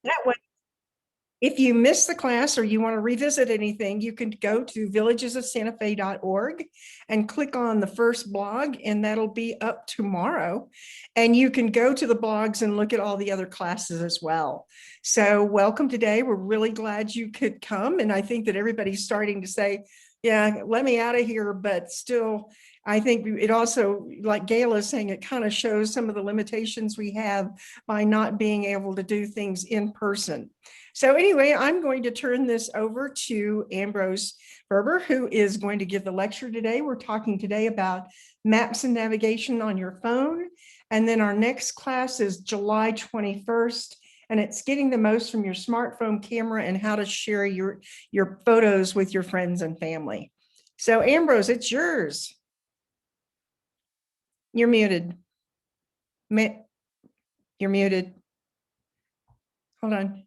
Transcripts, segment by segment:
That way, if you missed the class or you want to revisit anything, you can go to villagesofsantafe.org and click on the first blog, and that'll be up tomorrow. And you can go to the blogs and look at all the other classes as well. So welcome today. We're really glad you could come. And I think that everybody's starting to say, yeah, let me out of here. But still, I think it also, like Gail is saying, it kind of shows some of the limitations we have by not being able to do things in person. So anyway, I'm going to turn this over to Ambrose Ferber, who is going to give the lecture today. We're talking today about maps and navigation on your phone. And then our next class is July 21st. And it's getting the most from your smartphone camera and how to share your photos with your friends and family. So Ambrose, it's yours. You're muted. You're muted. Hold on.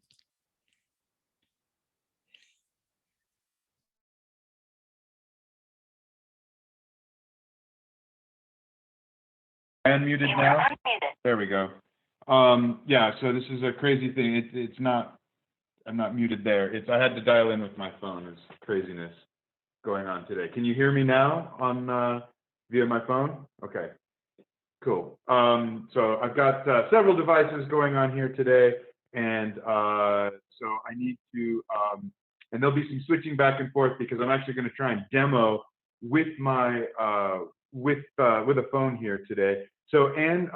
Unmuted now? There we go. Yeah, so this is a crazy thing. It's not, I'm not muted there. I had to dial in with my phone. It's craziness going on today. Can you hear me now on via my phone? Okay, cool. So I've got several devices going on here today, and so I need to, and there'll be some switching back and forth because I'm actually going to try and demo with my with a phone here today. So, and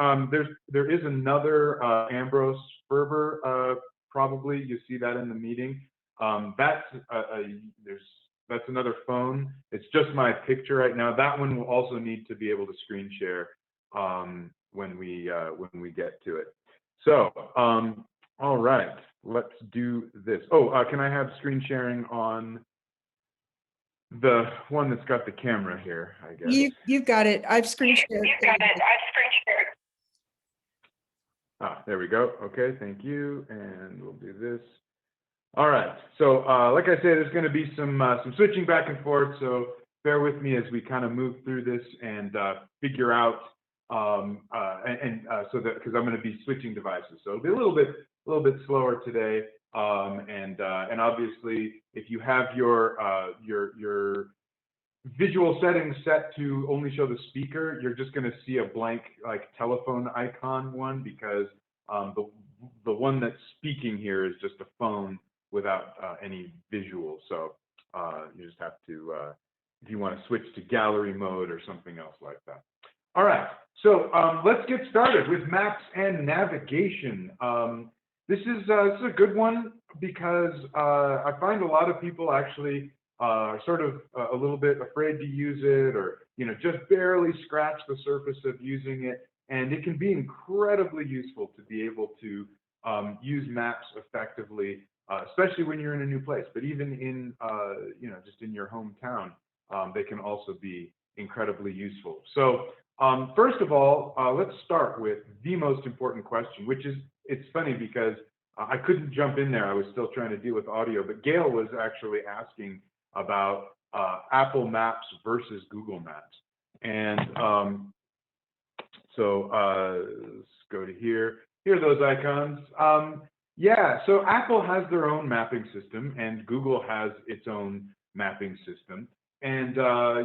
there is another Ambrose Ferber, probably you see that in the meeting. That's another phone. It's just my picture right now. That one will also need to be able to screen share when we get to it. So, all right, let's do this. Oh, can I have screen sharing on the one that's got the camera here, I guess? You've got it. I've screen shared. Ah, there we go. Okay, thank you. And we'll do this. All right. So, like I said, there's going to be some switching back and forth. So bear with me as we kind of move through this and figure out, so that because I'm going to be switching devices, so it'll be a little bit slower today. And obviously, if you have your visual settings set to only show the speaker, you're just going to see a blank like telephone icon one, because the one that's speaking here is just a phone without any visual. So you just have to, if you want to switch to gallery mode or something else like that. All right, so let's get started with maps and navigation. This is a good one because I find a lot of people actually are sort of a little bit afraid to use it, or just barely scratch the surface of using it. And it can be incredibly useful to be able to use maps effectively, especially when you're in a new place. But even in just in your hometown, they can also be incredibly useful. So first of all, let's start with the most important question, which is, it's funny because I couldn't jump in there. I was still trying to deal with audio, but Gail was actually asking about Apple Maps versus Google Maps. And so let's go to here. Here are those icons. Yeah, so Apple has their own mapping system and Google has its own mapping system. And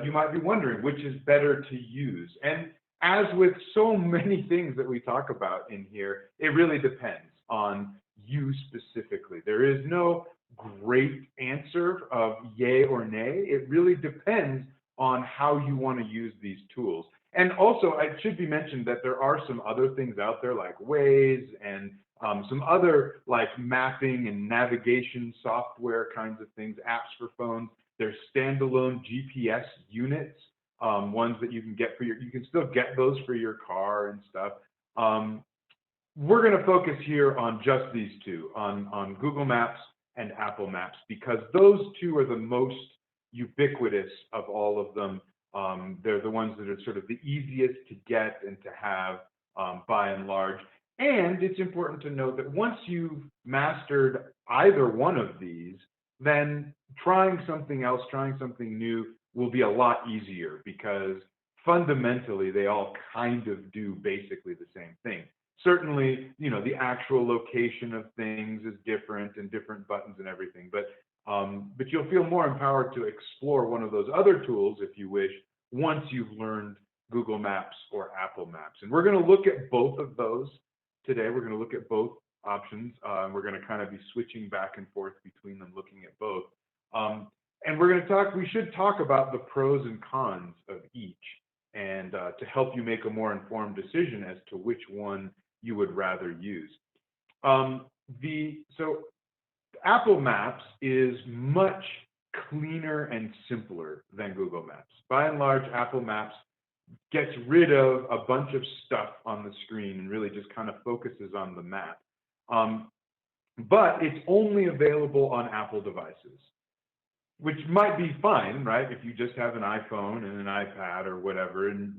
you might be wondering which is better to use. And as with so many things that we talk about in here, it really depends on you specifically. There is no great answer of yay or nay. It really depends on how you want to use these tools. And also, it should be mentioned that there are some other things out there like Waze and some other like mapping and navigation software kinds of things, apps for phones. There's standalone GPS units, ones that you can get for you can still get those for your car and stuff. We're going to focus here on just these two, on Google Maps and Apple Maps, because those two are the most ubiquitous of all of them. They're the ones that are sort of the easiest to get and to have by and large. And it's important to note that once you've mastered either one of these, then trying something else, trying something new will be a lot easier, because fundamentally they all kind of do basically the same thing. Certainly, you know, the actual location of things is different and different buttons and everything, but you'll feel more empowered to explore one of those other tools if you wish, once you've learned Google Maps or Apple Maps. And we're going to look at both of those today. We're going to look at both options. We're going to kind of be switching back and forth between them, looking at both. And we should talk about the pros and cons of each, and to help you make a more informed decision as to which one you would rather use. So Apple Maps is much cleaner and simpler than Google Maps. By and large, Apple Maps gets rid of a bunch of stuff on the screen and really just kind of focuses on the map. But it's only available on Apple devices, which might be fine, right? If you just have an iPhone and an iPad or whatever, and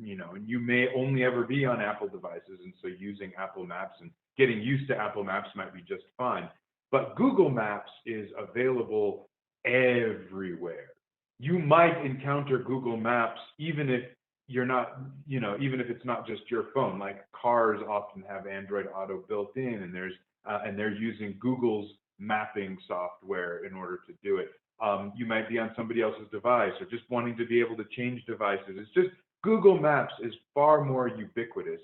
you may only ever be on Apple devices, and so using Apple Maps and getting used to Apple Maps might be just fine. But Google Maps is available everywhere. You might encounter Google Maps even if you're not, even if it's not just your phone. Like cars often have Android Auto built in, and they're using Google's mapping software in order to do it. You might be on somebody else's device or just wanting to be able to change devices. It's just Google Maps is far more ubiquitous.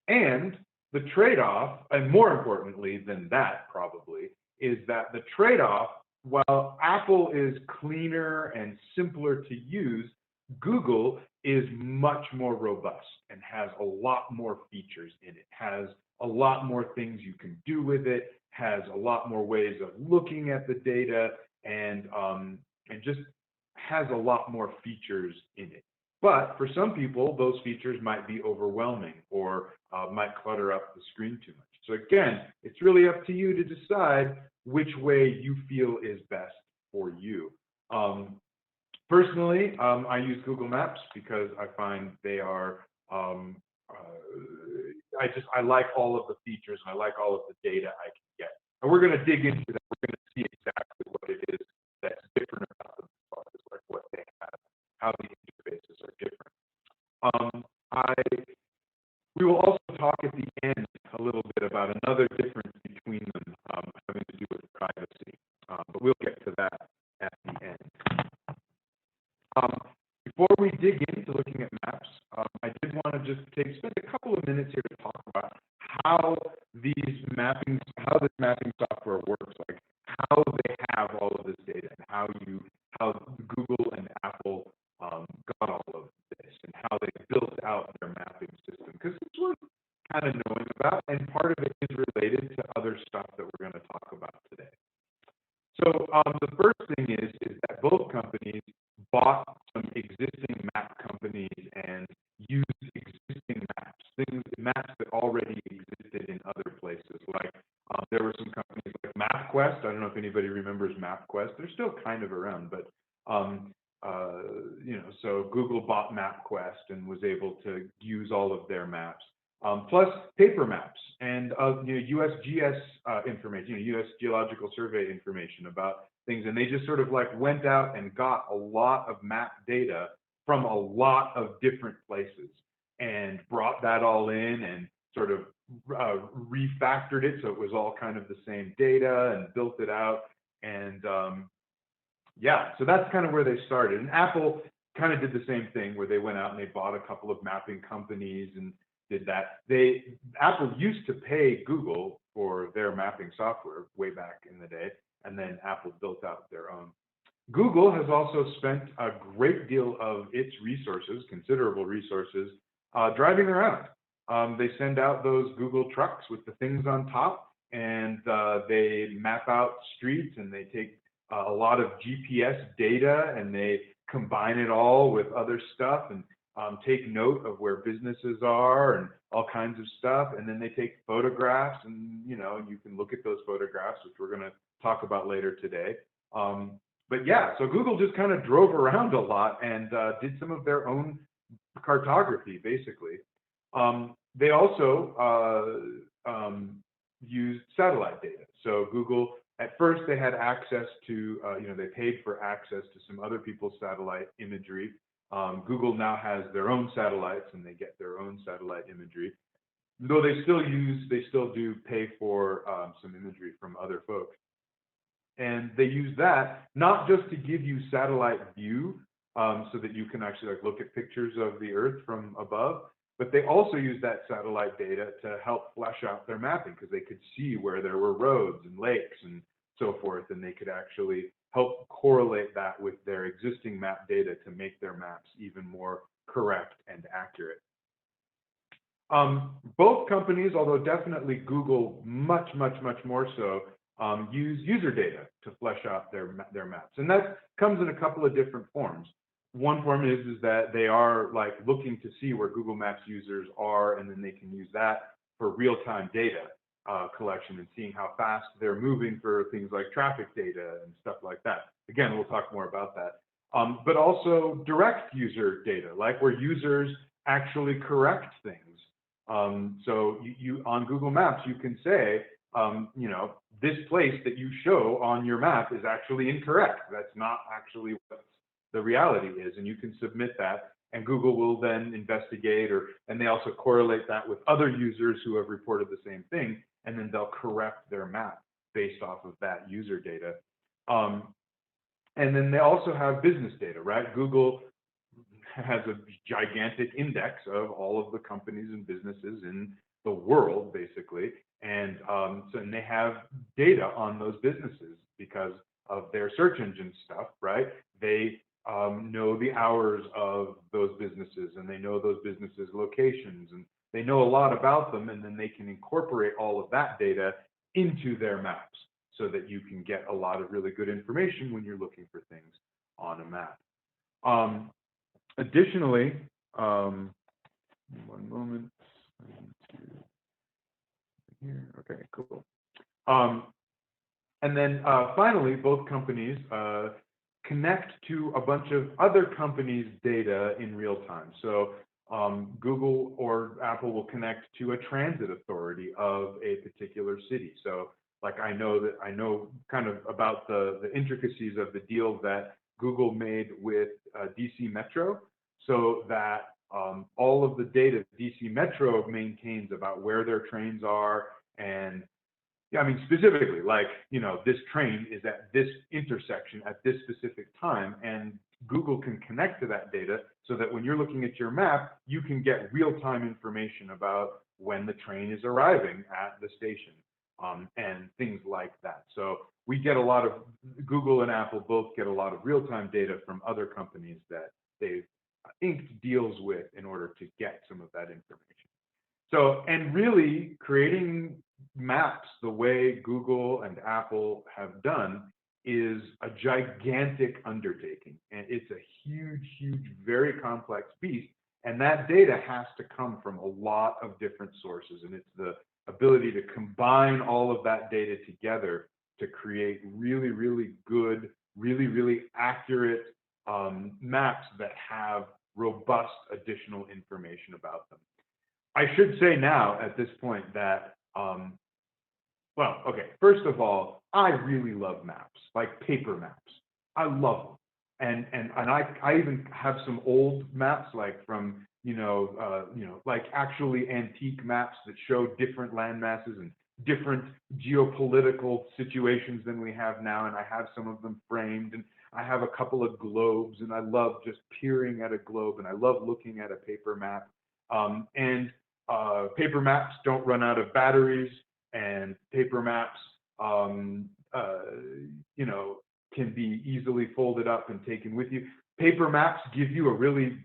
And the trade-off, and more importantly than that probably, is that the trade-off, while Apple is cleaner and simpler to use, Google is much more robust and has a lot more features in it, has a lot more things you can do with it, has a lot more ways of looking at the data, and just has a lot more features in it. But for some people, those features might be overwhelming or might clutter up the screen too much. So again, it's really up to you to decide which way you feel is best for you. Personally, I use Google Maps because I find they are, I like all of the features and I like all of the data I can get. And we're going to dig into that. We're going to see exactly what it is that's different about them, as far as like what they have, how the interfaces are different. We will also talk at the end a little bit about another difference between them, having to do with privacy, but we'll get to that at the end. Before we dig into looking at maps, I did want to just spend a couple of minutes here to talk about how this mapping software works, like how they have all of this data and how Google and Apple got all of this and how they built out their mapping system, because it's worth kind of knowing about, and part of it is related to other stuff that we're going to talk about today. So the first thing is that both companies bought some existing map companies and used existing maps that already existed in other places. Like there were some companies like MapQuest. I don't know if anybody remembers MapQuest. They're still kind of around, but so Google bought MapQuest and was able to use all of their maps. Plus paper maps and USGS information, US Geological Survey information about things. And they just sort of like went out and got a lot of map data from a lot of different places and brought that all in and sort of refactored it so it was all kind of the same data and built it out. And so that's kind of where they started. And Apple kind of did the same thing, where they went out and they bought a couple of mapping companies and did that. Apple used to pay Google for their mapping software way back in the day, and then Apple built out their own. Google has also spent a great deal of its resources, considerable resources, driving around. They send out those Google trucks with the things on top, and they map out streets, and they take a lot of GPS data, and they combine it all with other stuff, and take note of where businesses are and all kinds of stuff. And then they take photographs, and you can look at those photographs, which we're going to talk about later today. But yeah, so Google just kind of drove around a lot and did some of their own cartography, basically. They also used satellite data. So Google, at first, they had access to, they paid for access to some other people's satellite imagery. Google now has their own satellites, and they get their own satellite imagery. though they still do pay for some imagery from other folks. And they use that not just to give you satellite view, so that you can actually like look at pictures of the Earth from above, but they also use that satellite data to help flesh out their mapping, because they could see where there were roads and lakes and so forth, and they could actually help correlate that with their existing map data to make their maps even more correct and accurate. Both companies, although definitely Google much more so, use user data to flesh out their maps, and that comes in a couple of different forms. One form is that they are like looking to see where Google Maps users are, and then they can use that for real-time data collection and seeing how fast they're moving for things like traffic data and stuff like that. Again, we'll talk more about that. But also direct user data, like where users actually correct things. So you on Google Maps, you can say, you know, this place that you show on your map is actually incorrect. That's not actually what the reality is, and you can submit that, and Google will then investigate, and they also correlate that with other users who have reported the same thing, and then they'll correct their map based off of that user data. And then they also have business data, right? Google has a gigantic index of all of the companies and businesses in the world, basically. And and they have data on those businesses because of their search engine stuff, right? They know the hours of those businesses, and they know those businesses' locations, and they know a lot about them, and then they can incorporate all of that data into their maps so that you can get a lot of really good information when you're looking for things on a map. Additionally, one moment. Here. Okay, cool. And then finally, both companies connect to a bunch of other companies' data in real time. So Google or Apple will connect to a transit authority of a particular city. So like I know kind of about the intricacies of the deal that Google made with DC Metro, so that all of the data DC Metro maintains about where their trains are, and yeah, I mean, specifically, like, you know, this train is at this intersection at this specific time, and Google can connect to that data so that when you're looking at your map, you can get real-time information about when the train is arriving at the station, and things like that. So we get a lot of, Google and Apple both get a lot of real-time data from other companies that they've inked deals with in order to get some of that information. So, and really creating maps the way Google and Apple have done is a gigantic undertaking, and it's a huge, very complex beast. And that data has to come from a lot of different sources, and it's the ability to combine all of that data together to create really good, really accurate maps that have robust additional information about them. I should say now at this point that, well, okay, first of all, I really love maps, like paper maps. I love them. And I even have some old maps, like from, like actually antique maps that show different land masses and different geopolitical situations than we have now. And I have some of them framed, and I have a couple of globes, and I love just peering at a globe, and I love looking at a paper map. Paper maps don't run out of batteries, and paper maps, can be easily folded up and taken with you. Paper maps give you a really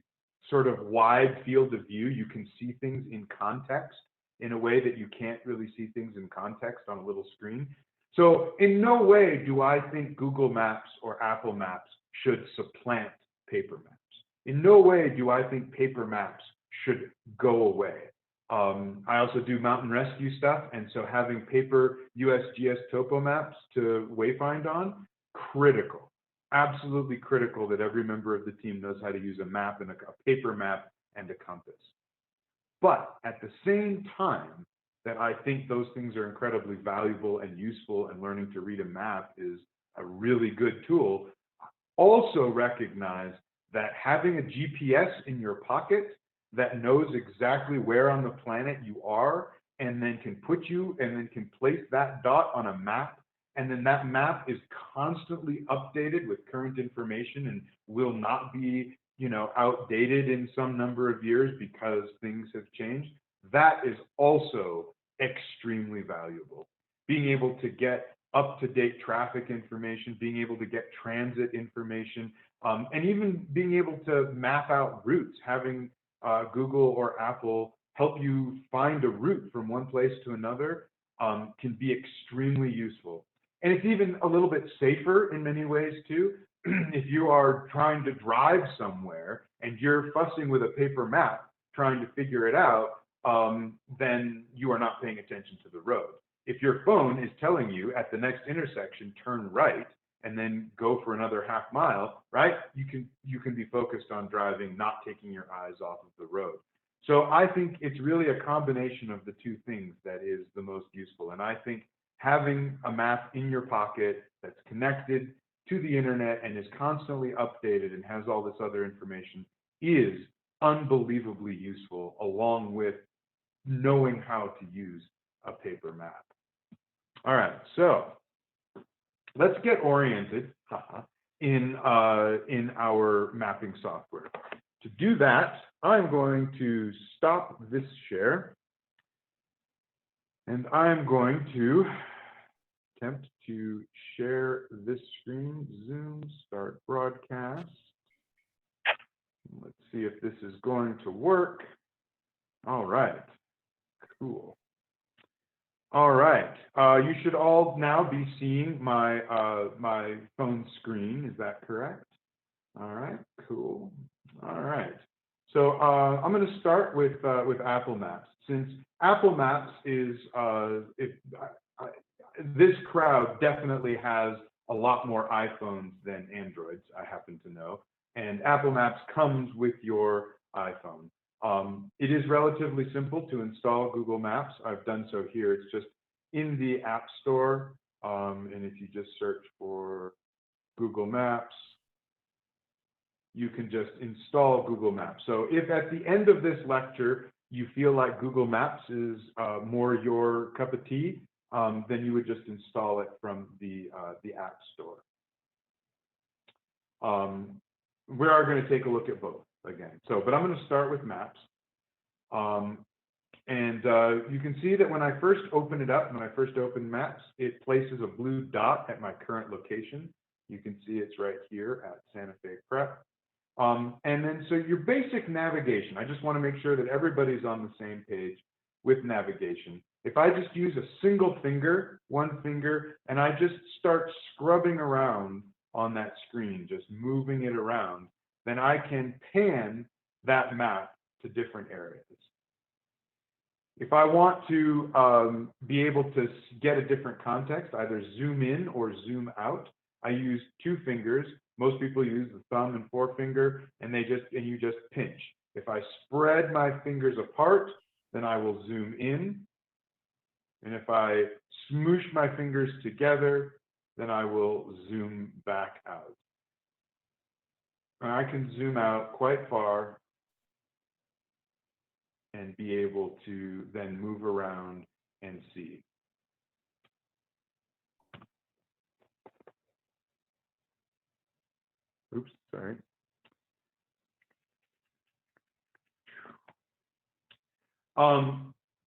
sort of wide field of view. You can see things in context in a way that you can't really see things in context on a little screen. So in no way do I think Google Maps or Apple Maps should supplant paper maps. In no way do I think paper maps should go away. I also do mountain rescue stuff, and so having paper USGS topo maps to wayfind on, critical, absolutely critical that every member of the team knows how to use a map and a paper map and a compass. But at the same time that I think those things are incredibly valuable and useful, and learning to read a map is a really good tool, also recognize that having a GPS in your pocket that knows exactly where on the planet you are, and then can put you and then can place that dot on a map. And then that map is constantly updated with current information and will not be, outdated in some number of years because things have changed. That is also extremely valuable. Being able to get up-to-date traffic information, being able to get transit information, and even being able to map out routes, having Google or Apple help you find a route from one place to another can be extremely useful. And it's even a little bit safer in many ways too. If you are trying to drive somewhere and you're fussing with a paper map, trying to figure it out, then you are not paying attention to the road. If your phone is telling you at the next intersection, turn right, and then go for another half mile, right? You can be focused on driving, not taking your eyes off of the road. So I think it's really a combination of the two things that is the most useful. And I think having a map in your pocket that's connected to the internet and is constantly updated and has all this other information is unbelievably useful, along with knowing how to use a paper map. All right, so let's get oriented in our mapping software. To do that, I'm going to stop this share, and I'm going to attempt to share this screen. Zoom, start broadcast. Let's see if this is going to work. All right, cool. All right, you should all now be seeing my my phone screen. Is that correct? All right, cool. All right. So I'm going to start with Apple Maps. Since Apple Maps is this crowd definitely has a lot more iPhones than Androids, I happen to know, and Apple Maps comes with your iPhone. It is relatively simple to install Google Maps. I've done so here. It's just in the App Store, and if you just search for Google Maps, you can just install Google Maps. So if at the end of this lecture you feel like Google Maps is more your cup of tea, then you would just install it from the App Store. We are going to take a look at both again. But I'm going to start with Maps. And you can see that when I first open it up, when I first open Maps, it places a blue dot at my current location. You can see it's right here at Santa Fe Prep. And then, so your basic navigation, I just want to make sure that everybody's on the same page with navigation. If I just use a single finger, one finger, and I just start scrubbing around on that screen, just moving it around, then I can pan that map to different areas. If I want to be able to get a different context, either zoom in or zoom out, I use two fingers. Most people use the thumb and forefinger, and you just pinch. If I spread my fingers apart, then I will zoom in. And if I smoosh my fingers together, then I will zoom back out. And I can zoom out quite far and be able to then move around and see. Oops, sorry.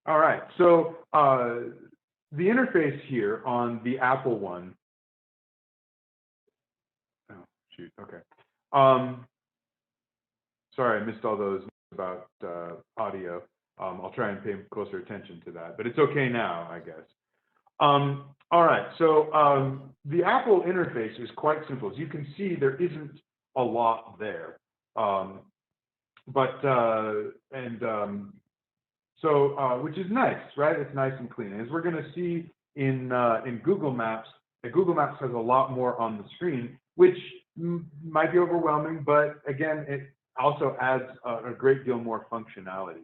All right, so the interface here on the Apple one, oh, shoot, okay. Sorry, I missed all those about audio. I'll try and pay closer attention to that, but it's okay now, I guess. All right, so the Apple interface is quite simple. As you can see, there isn't a lot there. Which is nice, right? It's nice and clean. As we're going to see in Google Maps, Google Maps has a lot more on the screen, which might be overwhelming, but again, it also adds a great deal more functionality.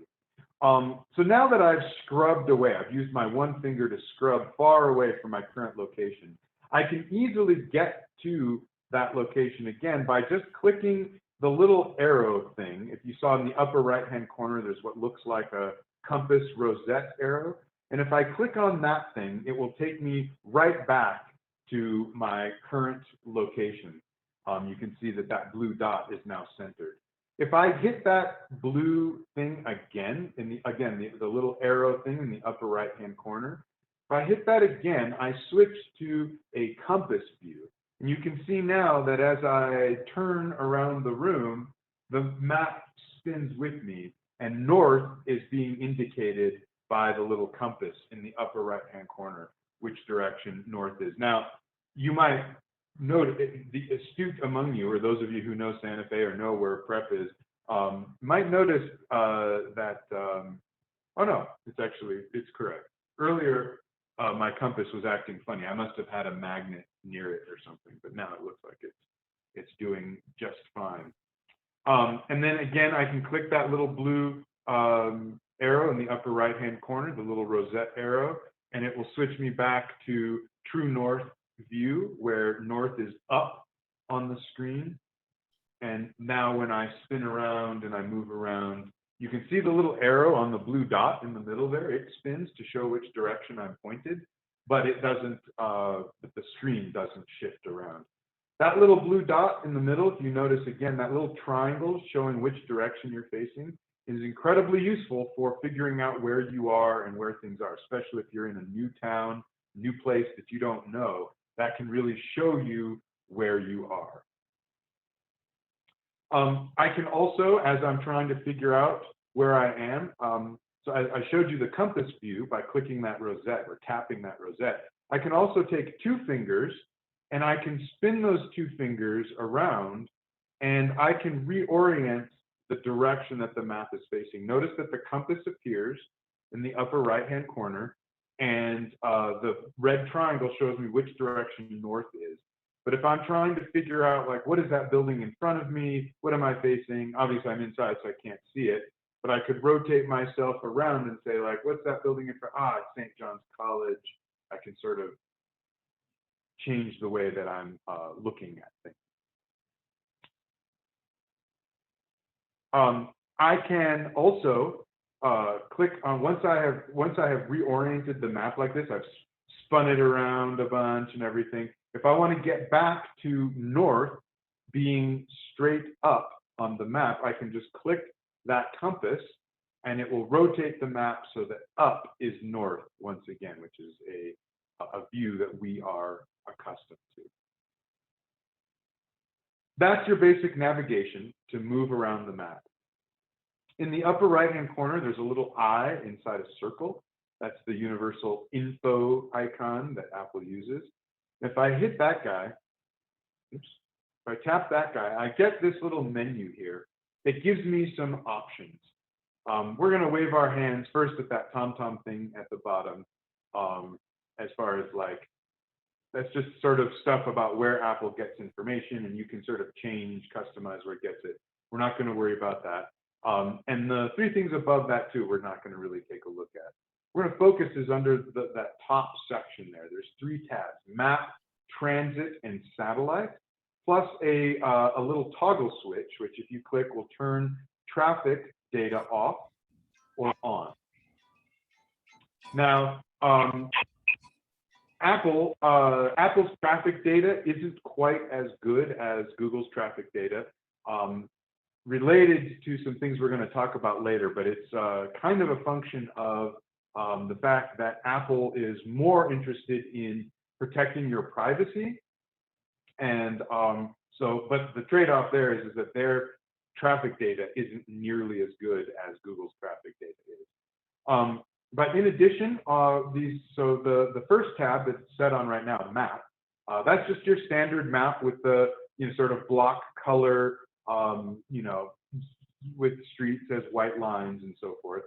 So now that I've scrubbed away, I've used my one finger to scrub far away from my current location, I can easily get to that location again by just clicking the little arrow thing, if you saw in the upper right-hand corner, there's what looks like a compass rosette arrow. And if I click on that thing, it will take me right back to my current location. You can see that that blue dot is now centered. If I hit that blue thing again, the little arrow thing in the upper right-hand corner, if I hit that again, I switch to a compass view. And you can see now that as I turn around the room, the map spins with me, and north is being indicated by the little compass in the upper right-hand corner, which direction north is. Now, you might note, the astute among you, or those of you who know Santa Fe or know where Prep is, might notice that, oh no, it's correct. Earlier, my compass was acting funny. I must have had a magnet near it or something, but now it looks like it's doing just fine. And then again, I can click that little blue arrow in the upper right-hand corner, the little rosette arrow, and it will switch me back to true north view, where north is up on the screen. And now when I spin around and I move around, you can see the little arrow on the blue dot in the middle there. It spins to show which direction I'm pointed, but it doesn't, the screen doesn't shift around. That little blue dot in the middle, if you notice again, that little triangle showing which direction you're facing is incredibly useful for figuring out where you are and where things are, especially if you're in a new town, new place that you don't know. That can really show you where you are. I can also, as I'm trying to figure out where I am, so I showed you the compass view by clicking that rosette or tapping that rosette. I can also take two fingers and I can spin those two fingers around, and I can reorient the direction that the map is facing. Notice that the compass appears in the upper right-hand corner, and the red triangle shows me which direction north is. But if I'm trying to figure out, like, what is that building in front of me? What am I facing? Obviously, I'm inside, so I can't see it. But I could rotate myself around and say, like, what's that building in front? Ah, it's St. John's College. I can sort of change the way that I'm looking at things. I can also click on, once I have reoriented the map like this, I've spun it around a bunch and everything. If I want to get back to north, being straight up on the map, I can just click that compass and it will rotate the map so that up is north once again, which is a view that we are accustomed to. That's your basic navigation to move around the map. In the upper right-hand corner, there's a little eye inside a circle. That's the universal info icon that Apple uses. If I hit that guy, oops, if I tap that guy, I get this little menu here. It gives me some options. We're going to wave our hands first at that TomTom thing at the bottom, as far as like, that's just sort of stuff about where Apple gets information, and you can sort of change, customize where it gets it. We're not going to worry about that. And the three things above that too, we're not going to really take a look at. We're going to focus is under that top section there. There's three tabs: Map, Transit, and Satellite, plus a little toggle switch, which if you click will turn traffic data off or on. Now, Apple's traffic data isn't quite as good as Google's traffic data, related to some things we're going to talk about later, but it's kind of a function of the fact that Apple is more interested in protecting your privacy. And but the trade-off there is that their traffic data isn't nearly as good as Google's traffic data is. But in addition, the first tab that's set on right now, Map, that's just your standard map with the sort of block color, with streets as white lines and so forth.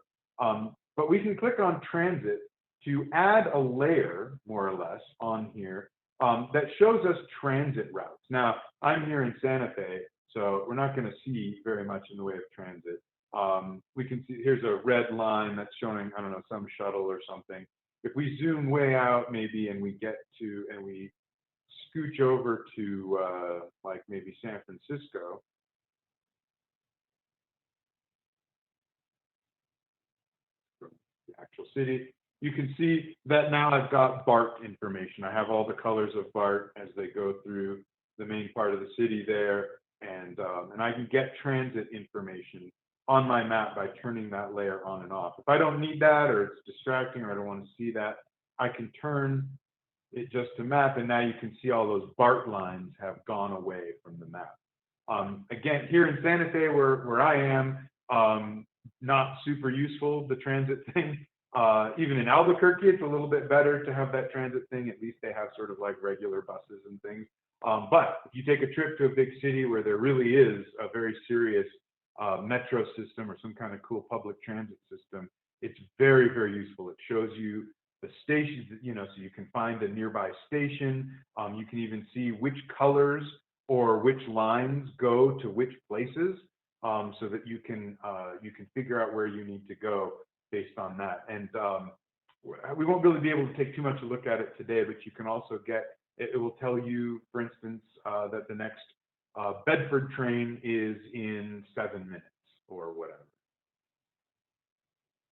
But we can click on Transit to add a layer, more or less, on here that shows us transit routes. Now, I'm here in Santa Fe, so we're not going to see very much in the way of transit. We can see here's a red line that's showing, I don't know, some shuttle or something. If we zoom way out maybe and we scooch over to like maybe San Francisco, actual city. You can see that now I've got BART information. I have all the colors of BART as they go through the main part of the city there, and I can get transit information on my map by turning that layer on and off. If I don't need that, or it's distracting, or I don't want to see that, I can turn it just to map, and now you can see all those BART lines have gone away from the map. Again, here in Santa Fe, where I am, not super useful, the transit thing. Even in Albuquerque, it's a little bit better to have that transit thing. At least they have sort of like regular buses and things. But if you take a trip to a big city where there really is a very serious metro system or some kind of cool public transit system, it's very, very useful. It shows you the stations, you know, so you can find a nearby station. You can even see which colors or which lines go to which places, so that you can figure out where you need to go based on that. And we won't really be able to take too much a look at it today, but you can also get, it will tell you, for instance, that the next Bedford train is in 7 minutes or whatever.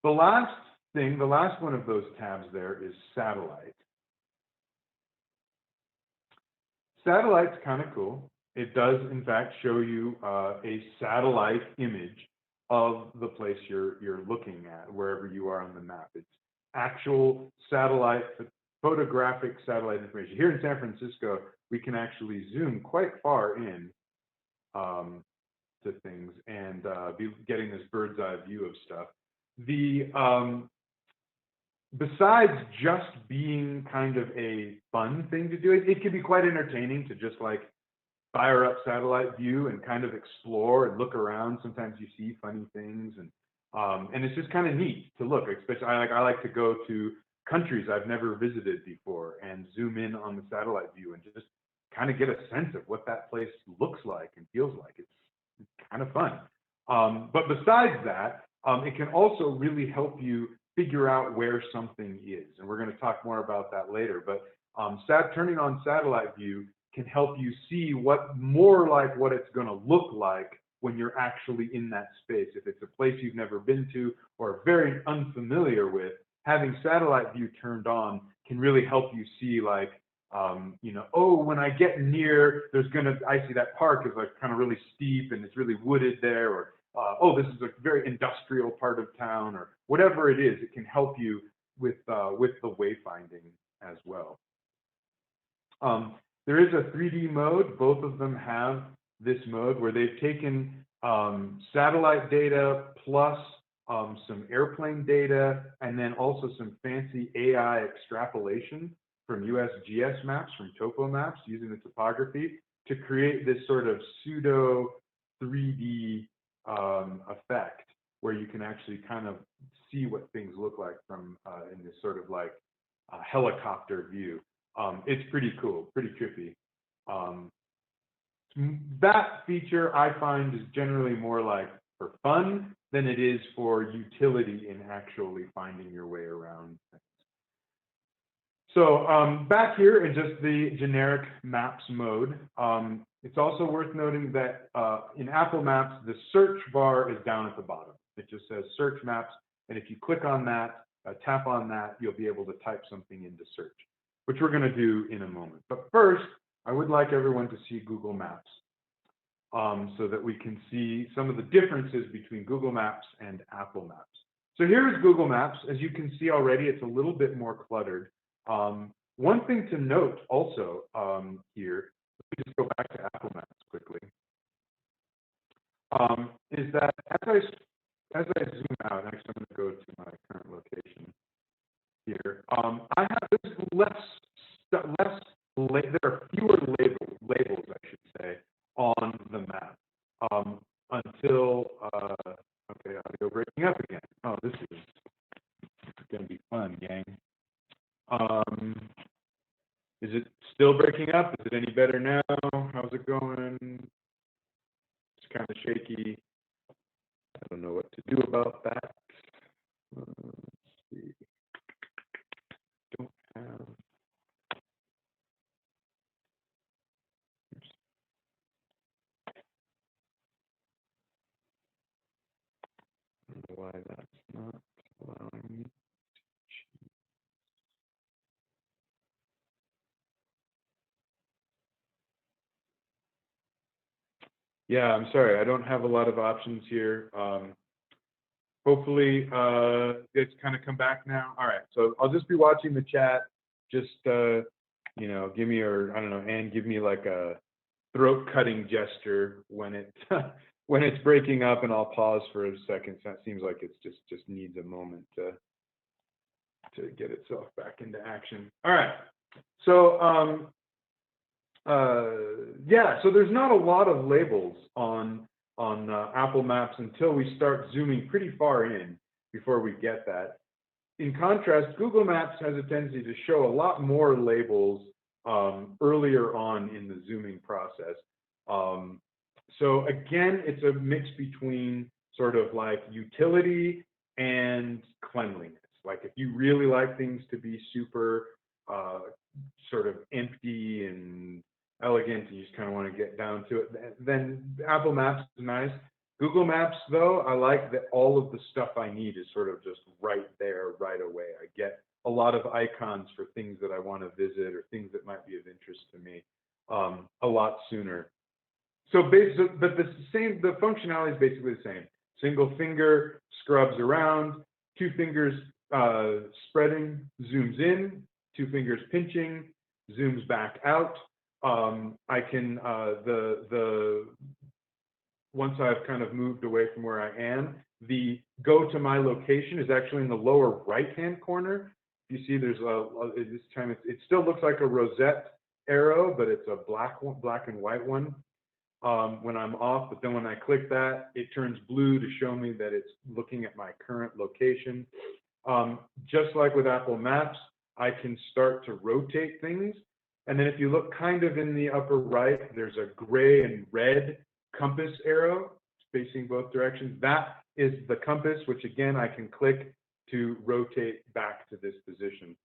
The last thing, the last one of those tabs there is satellite. Satellite's kind of cool. It does, in fact, show you a satellite image of the place you're looking at, wherever you are on the map. It's actual satellite, photographic satellite information. Here in San Francisco, we can actually zoom quite far in to things and be getting this bird's eye view of stuff. Besides just being kind of a fun thing to do, it can be quite entertaining to just like fire up satellite view and kind of explore and look around. Sometimes you see funny things, and it's just kind of neat to look. Especially, I like to go to countries I've never visited before and zoom in on the satellite view and just kind of get a sense of what that place looks like and feels like. It's kind of fun. But besides that, it can also really help you figure out where something is. And we're going to talk more about that later. But turning on satellite view can help you see more like what it's going to look like when you're actually in that space. If it's a place you've never been to or very unfamiliar with, having satellite view turned on can really help you see, like, you know, oh, when I get near, I see that park is like kind of really steep and it's really wooded there, or oh, this is a very industrial part of town, or whatever it is. It can help you with the wayfinding as well. There is a 3D mode. Both of them have this mode where they've taken satellite data plus some airplane data, and then also some fancy AI extrapolation from USGS maps, from topo maps, using the topography to create this sort of pseudo 3D effect where you can actually kind of see what things look like from in this sort of like helicopter view. It's pretty cool, pretty trippy. That feature I find is generally more like for fun than it is for utility in actually finding your way around things. So back here in just the generic maps mode, it's also worth noting that in Apple Maps, the search bar is down at the bottom. It just says search maps. And if you click on that, tap on that, you'll be able to type something into search, which we're going to do in a moment. But first, I would like everyone to see Google Maps so that we can see some of the differences between Google Maps and Apple Maps. So here is Google Maps. As you can see already, it's a little bit more cluttered. One thing to note also here, let me just go back to Apple Maps quickly, is that as I zoom out, actually I'm going to go to my current location here. There are fewer labels, I should say, on the map until, okay, audio breaking up again. Oh, this is going to be fun, gang. Is it still breaking up? Is it any better now? How's it going? It's kind of shaky. I don't know what to do about that. Let's see. Don't have. I don't know why that's not allowing me Yeah, I'm sorry, I don't have a lot of options here. Hopefully, it's kind of come back now. All right, so I'll just be watching the chat. Just, you know, give me, or I don't know, Anne, give me like a throat cutting gesture when it when it's breaking up, and I'll pause for a second. So that seems like it's just needs a moment to get itself back into action. All right, so yeah, so there's not a lot of labels on Apple Maps until we start zooming pretty far in before we get that. In contrast, Google Maps has a tendency to show a lot more labels earlier on in the zooming process. So again, it's a mix between sort of like utility and cleanliness. Like if you really like things to be super sort of empty and elegant, and you just kind of want to get down to it, then Apple Maps is nice. Google Maps, though, I like that all of the stuff I need is sort of just right there, right away. I get a lot of icons for things that I want to visit or things that might be of interest to me a lot sooner. So basically, but the functionality is basically the same. Single finger scrubs around, two fingers spreading, zooms in, two fingers pinching, zooms back out. I can, once I've kind of moved away from where I am, the go to my location is actually in the lower right-hand corner. You see there's this time, it still looks like a rosette arrow, but it's a black and white one when I'm off. But then when I click that, it turns blue to show me that it's looking at my current location. Just like with Apple Maps, I can start to rotate things. And then if you look kind of in the upper right, there's a gray and red compass arrow facing both directions. That is the compass, which again, I can click to rotate back to this position.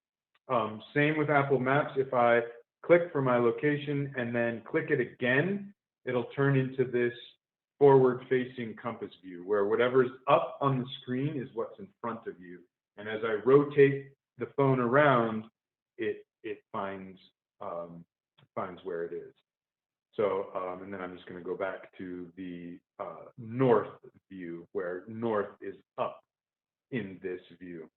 Same with Apple Maps. If I click for my location and then click it again, it'll turn into this forward-facing compass view, where whatever's up on the screen is what's in front of you. And as I rotate the phone around, it finds where it is. So, and then I'm just going to go back to the north view, where north is up in this view.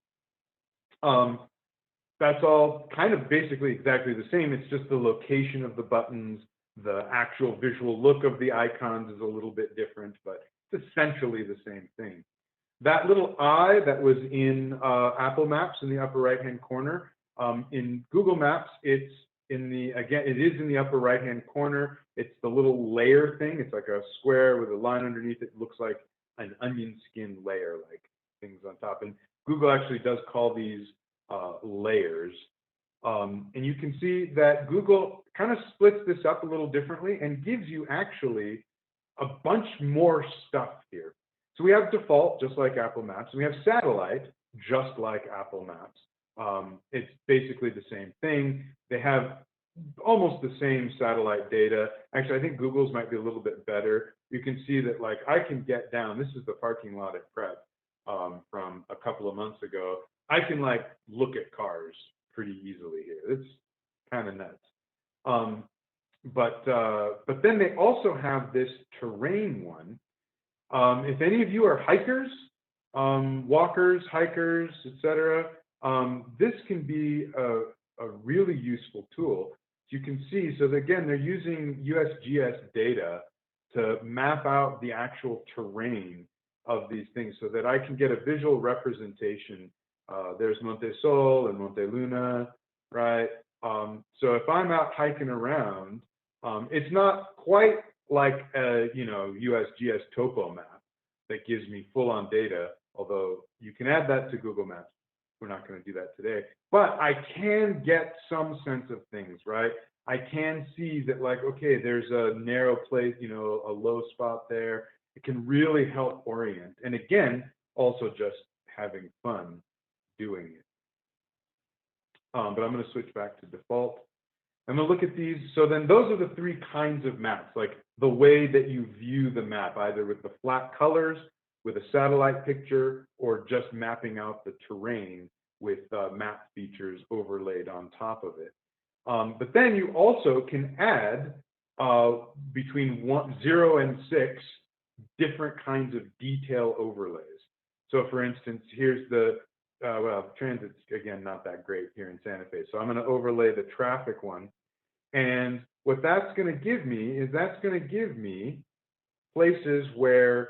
That's all kind of basically exactly the same. It's just the location of the buttons, the actual visual look of the icons is a little bit different, but it's essentially the same thing. That little eye that was in Apple Maps in the upper right-hand corner, in Google Maps, it's in the, again, it is in the upper right-hand corner. It's the little layer thing. It's like a square with a line underneath it. It looks like an onion skin layer, like things on top. And Google actually does call these layers. And you can see that Google kind of splits this up a little differently and gives you actually a bunch more stuff here. So we have default, just like Apple Maps. We have satellite, just like Apple Maps. It's basically the same thing. They have almost the same satellite data. Actually, I think Google's might be a little bit better. You can see that, like, I can get down. This is the parking lot at Prep from a couple of months ago. I can, like, look at cars pretty easily here. It's kind of nuts. But then they also have this terrain one. If any of you are hikers, walkers, hikers, etc., this can be a really useful tool. You can see, so again, they're using USGS data to map out the actual terrain of these things so that I can get a visual representation. There's Monte Sol and Monte Luna, right? So if I'm out hiking around, it's not quite like a, you know, USGS topo map that gives me full-on data, although you can add that to Google Maps. We're not going to do that today, but I can get some sense of things, right? I can see that, like, okay, there's a narrow place, you know, a low spot there. It can really help orient. And again, also just having fun doing it. But I'm going to switch back to default. I'm going to look at these. So then those are the three kinds of maps, like the way that you view the map, either with the flat colors, with a satellite picture, or just mapping out the terrain with map features overlaid on top of it. But then you also can add between 0 and 6 different kinds of detail overlays. So for instance, here's the, well, transit's again, not that great here in Santa Fe. So I'm gonna overlay the traffic one. And what that's gonna give me is that's gonna give me places where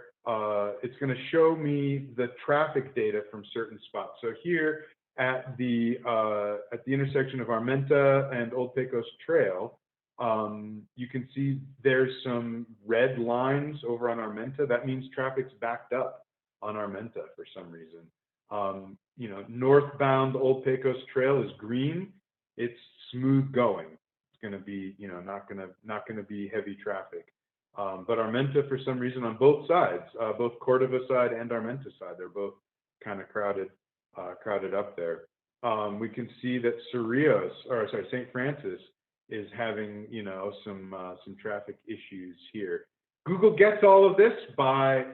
it's gonna show me the traffic data from certain spots. So here at the intersection of Armenta and Old Pecos Trail, you can see there's some red lines over on Armenta. That means traffic's backed up on Armenta for some reason. You know, northbound Old Pecos Trail is green. It's smooth going. It's going to be, you know, not going to be heavy traffic. But Armenta, for some reason, on both sides, both Cordova side and Armenta side, they're both kind of crowded up there. We can see that St. Francis is having, you know, some traffic issues here. Google gets all of this by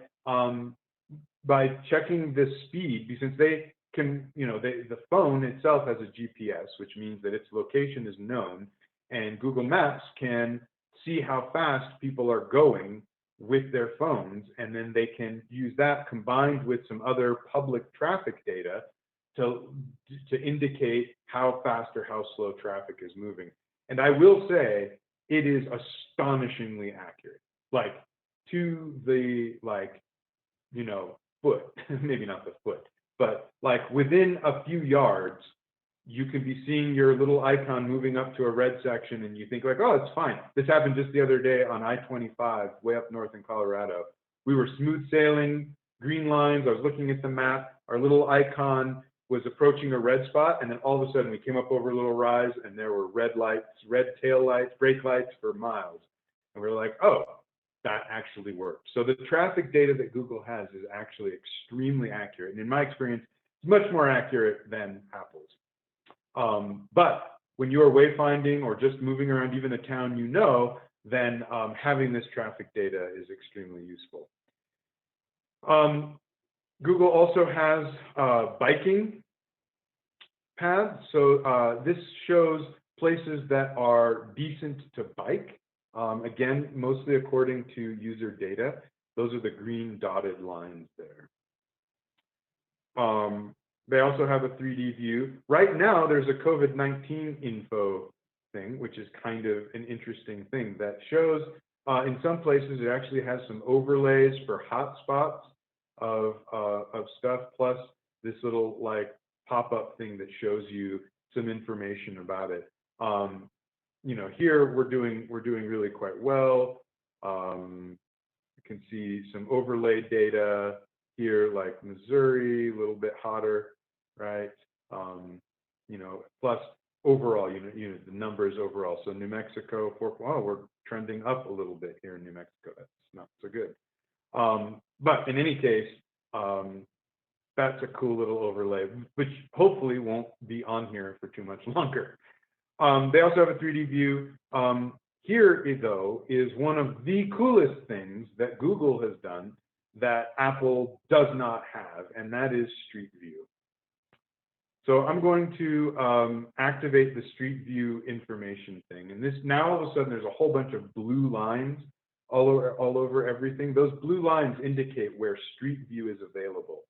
checking the speed, since they can, you know, the phone itself has a GPS, which means that its location is known, and Google Maps can see how fast people are going with their phones, and then they can use that combined with some other public traffic data to indicate how fast or how slow traffic is moving. And I will say it is astonishingly accurate, like to the, like, you know, foot, maybe not the foot, but like within a few yards, you can be seeing your little icon moving up to a red section, and you think like, oh, it's fine. This happened just the other day on I-25, way up north in Colorado. We were smooth sailing, green lines. I was looking at the map. Our little icon was approaching a red spot, and then all of a sudden we came up over a little rise, and there were red lights, red tail lights, brake lights for miles. And we were like, oh, that actually works. So the traffic data that Google has is actually extremely accurate. And in my experience, it's much more accurate than Apple's. But when you are wayfinding or just moving around even a town you know, then having this traffic data is extremely useful. Google also has biking paths. So this shows places that are decent to bike. Again, mostly according to user data. Those are the green dotted lines there. They also have a 3D view. Right now, there's a COVID-19 info thing, which is kind of an interesting thing that shows in some places it actually has some overlays for hotspots of stuff, plus this little like pop-up thing that shows you some information about it. You know, here we're doing really quite well. You can see some overlay data here, like Missouri, a little bit hotter, right? You know, plus overall, you know, the numbers overall. So New Mexico, we're trending up a little bit here in New Mexico. That's not so good. But in any case, that's a cool little overlay, which hopefully won't be on here for too much longer. They also have a 3D view. Here, though, is one of the coolest things that Google has done that Apple does not have, and that is Street View. So I'm going to activate the Street View information thing. And this, now all of a sudden, there's a whole bunch of blue lines all over everything. Those blue lines indicate where Street View is available.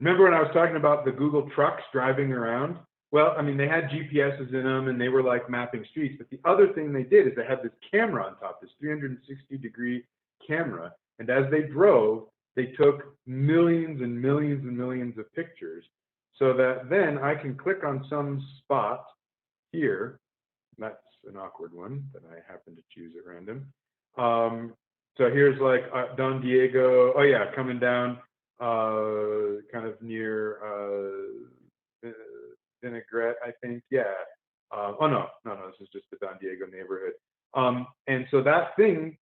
Remember when I was talking about the Google trucks driving around? Well, I mean, they had GPSs in them and they were like mapping streets, but the other thing they did is they had this camera on top, this 360-degree camera. And as they drove, they took millions and millions and millions of pictures, so that then I can click on some spot here. That's an awkward one that I happen to choose at random. So here's like Don Diego, oh yeah, coming down kind of near Vinaigrette, I think, yeah. Oh no, this is just the Don Diego neighborhood. And so that thing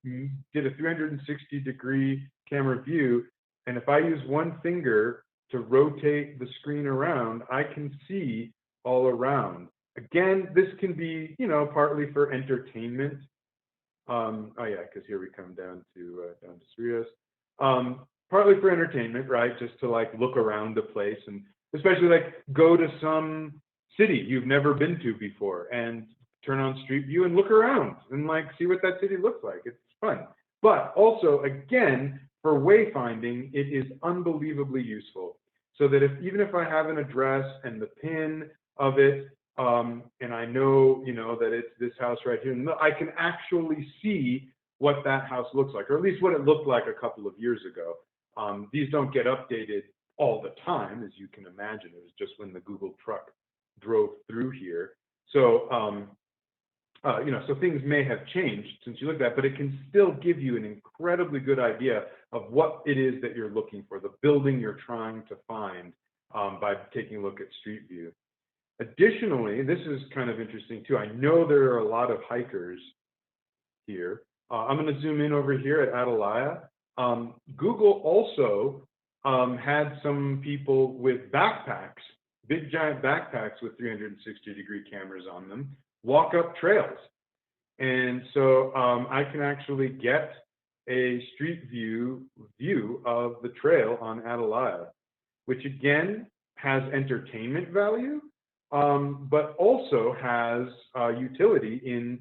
did a 360-degree camera view, and if I use one finger to rotate the screen around, I can see all around. Again, this can be, you know, partly for entertainment. Oh yeah, because here we come down to Cerrillos. Partly for entertainment, right? Just to like look around the place, and especially like go to some city you've never been to before and turn on Street View and look around and like see what that city looks like. It's fun. But also, again, for wayfinding, it is unbelievably useful. So that even if I have an address and the pin of it, and I know, that it's this house right here, and I can actually see what that house looks like, or at least what it looked like a couple of years ago. These don't get updated all the time, as you can imagine. It was just when the Google truck drove through here. So, so things may have changed since you looked at, but it can still give you an incredibly good idea of what it is that you're looking for, the building you're trying to find, by taking a look at Street View. Additionally, this is kind of interesting too. I know there are a lot of hikers here. I'm going to zoom in over here at Atalaya. Google also had some people with backpacks, big giant backpacks with 360-degree cameras on them, walk up trails. And so I can actually get a Street View of the trail on Atalaya, which again has entertainment value, but also has utility in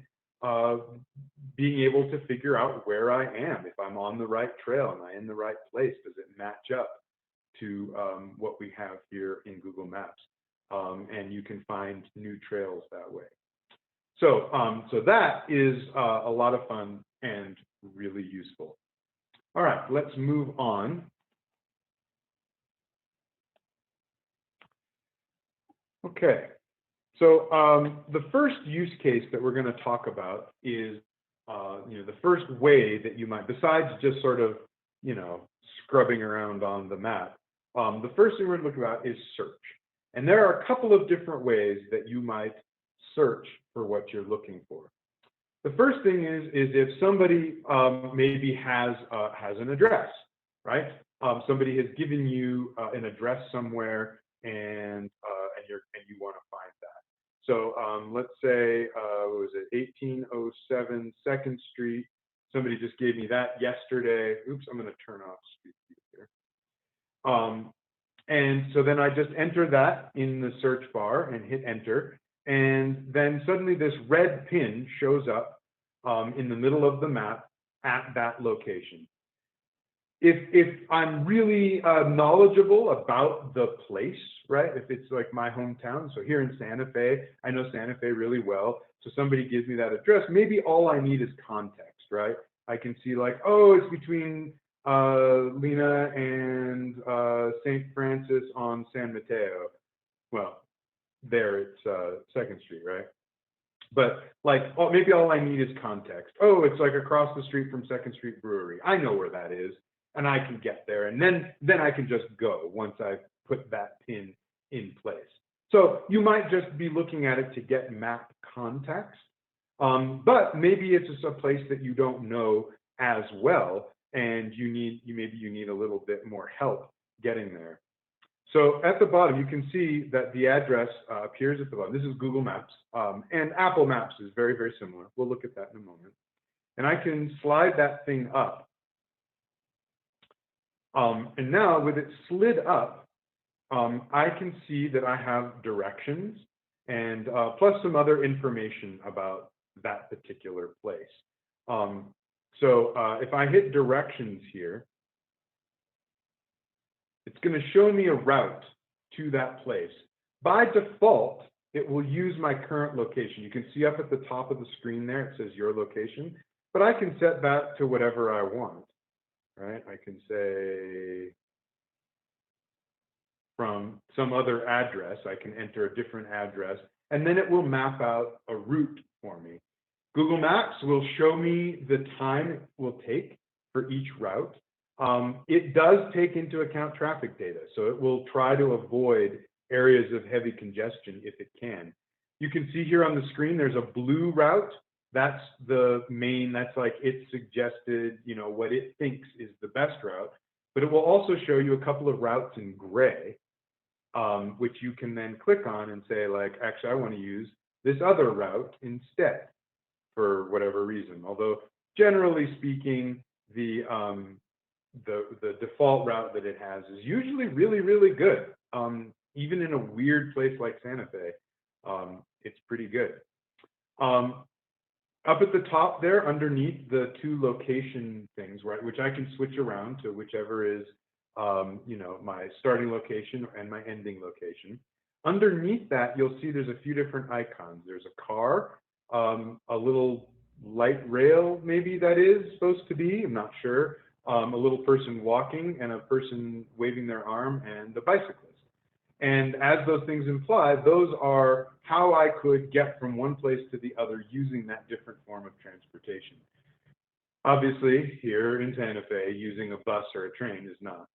being able to figure out where I am. If I'm on the right trail, am I in the right place? Does it match up to what we have here in Google Maps? And you can find new trails that way. So, so that is a lot of fun and really useful. All right, let's move on. Okay, so the first use case that we're going to talk about is, the first way that you might, besides just sort of, scrubbing around on the map, the first thing we're going to look about is search. And there are a couple of different ways that you might search for what you're looking for. The first thing is if somebody maybe has an address, right? Somebody has given you an address somewhere, and you want to find that. So let's say, what was it, 1807 2nd Street. Somebody just gave me that yesterday. Oops, I'm going to turn off Street View here. And so then I just enter that in the search bar and hit enter. And then suddenly this red pin shows up in the middle of the map at that location. If I'm really knowledgeable about the place, right? If it's like my hometown, so here in Santa Fe, I know Santa Fe really well. So somebody gives me that address, maybe all I need is context, right? I can see like, oh, it's between Lena and St. Francis on San Mateo. Well, there it's 2nd Street, right? But like, oh, maybe all I need is context. Oh, it's like across the street from 2nd Street Brewery. I know where that is, and I can get there. And then I can just go once I've put that pin in place. So you might just be looking at it to get map context, but maybe it's just a place that you don't know as well, and maybe you need a little bit more help getting there. So at the bottom, you can see that the address appears at the bottom. This is Google Maps, and Apple Maps is very, very similar. We'll look at that in a moment. And I can slide that thing up. And now with it slid up, I can see that I have directions and plus some other information about that particular place. So if I hit directions here, it's going to show me a route to that place. By default, it will use my current location. You can see up at the top of the screen there, it says your location, but I can set that to whatever I want, right? I can say from some other address, I can enter a different address, and then it will map out a route for me. Google Maps will show me the time it will take for each route. It does take into account traffic data, so it will try to avoid areas of heavy congestion if it can. You can see here on the screen, there's a blue route. That's the main, that's like it suggested, what it thinks is the best route. But it will also show you a couple of routes in gray, which you can then click on and say, like, actually, I want to use this other route instead for whatever reason. Although generally speaking, the default route that it has is usually really, really good. Even in a weird place like Santa Fe, it's pretty good. Up at the top there, underneath the two location things, right, which I can switch around to whichever is, my starting location and my ending location. Underneath that, you'll see there's a few different icons. There's a car, a little light rail, maybe that is supposed to be, I'm not sure, a little person walking and a person waving their arm and a bicyclist. And as those things imply, those are how I could get from one place to the other using that different form of transportation. Obviously, here in Santa Fe, using a bus or a train is not,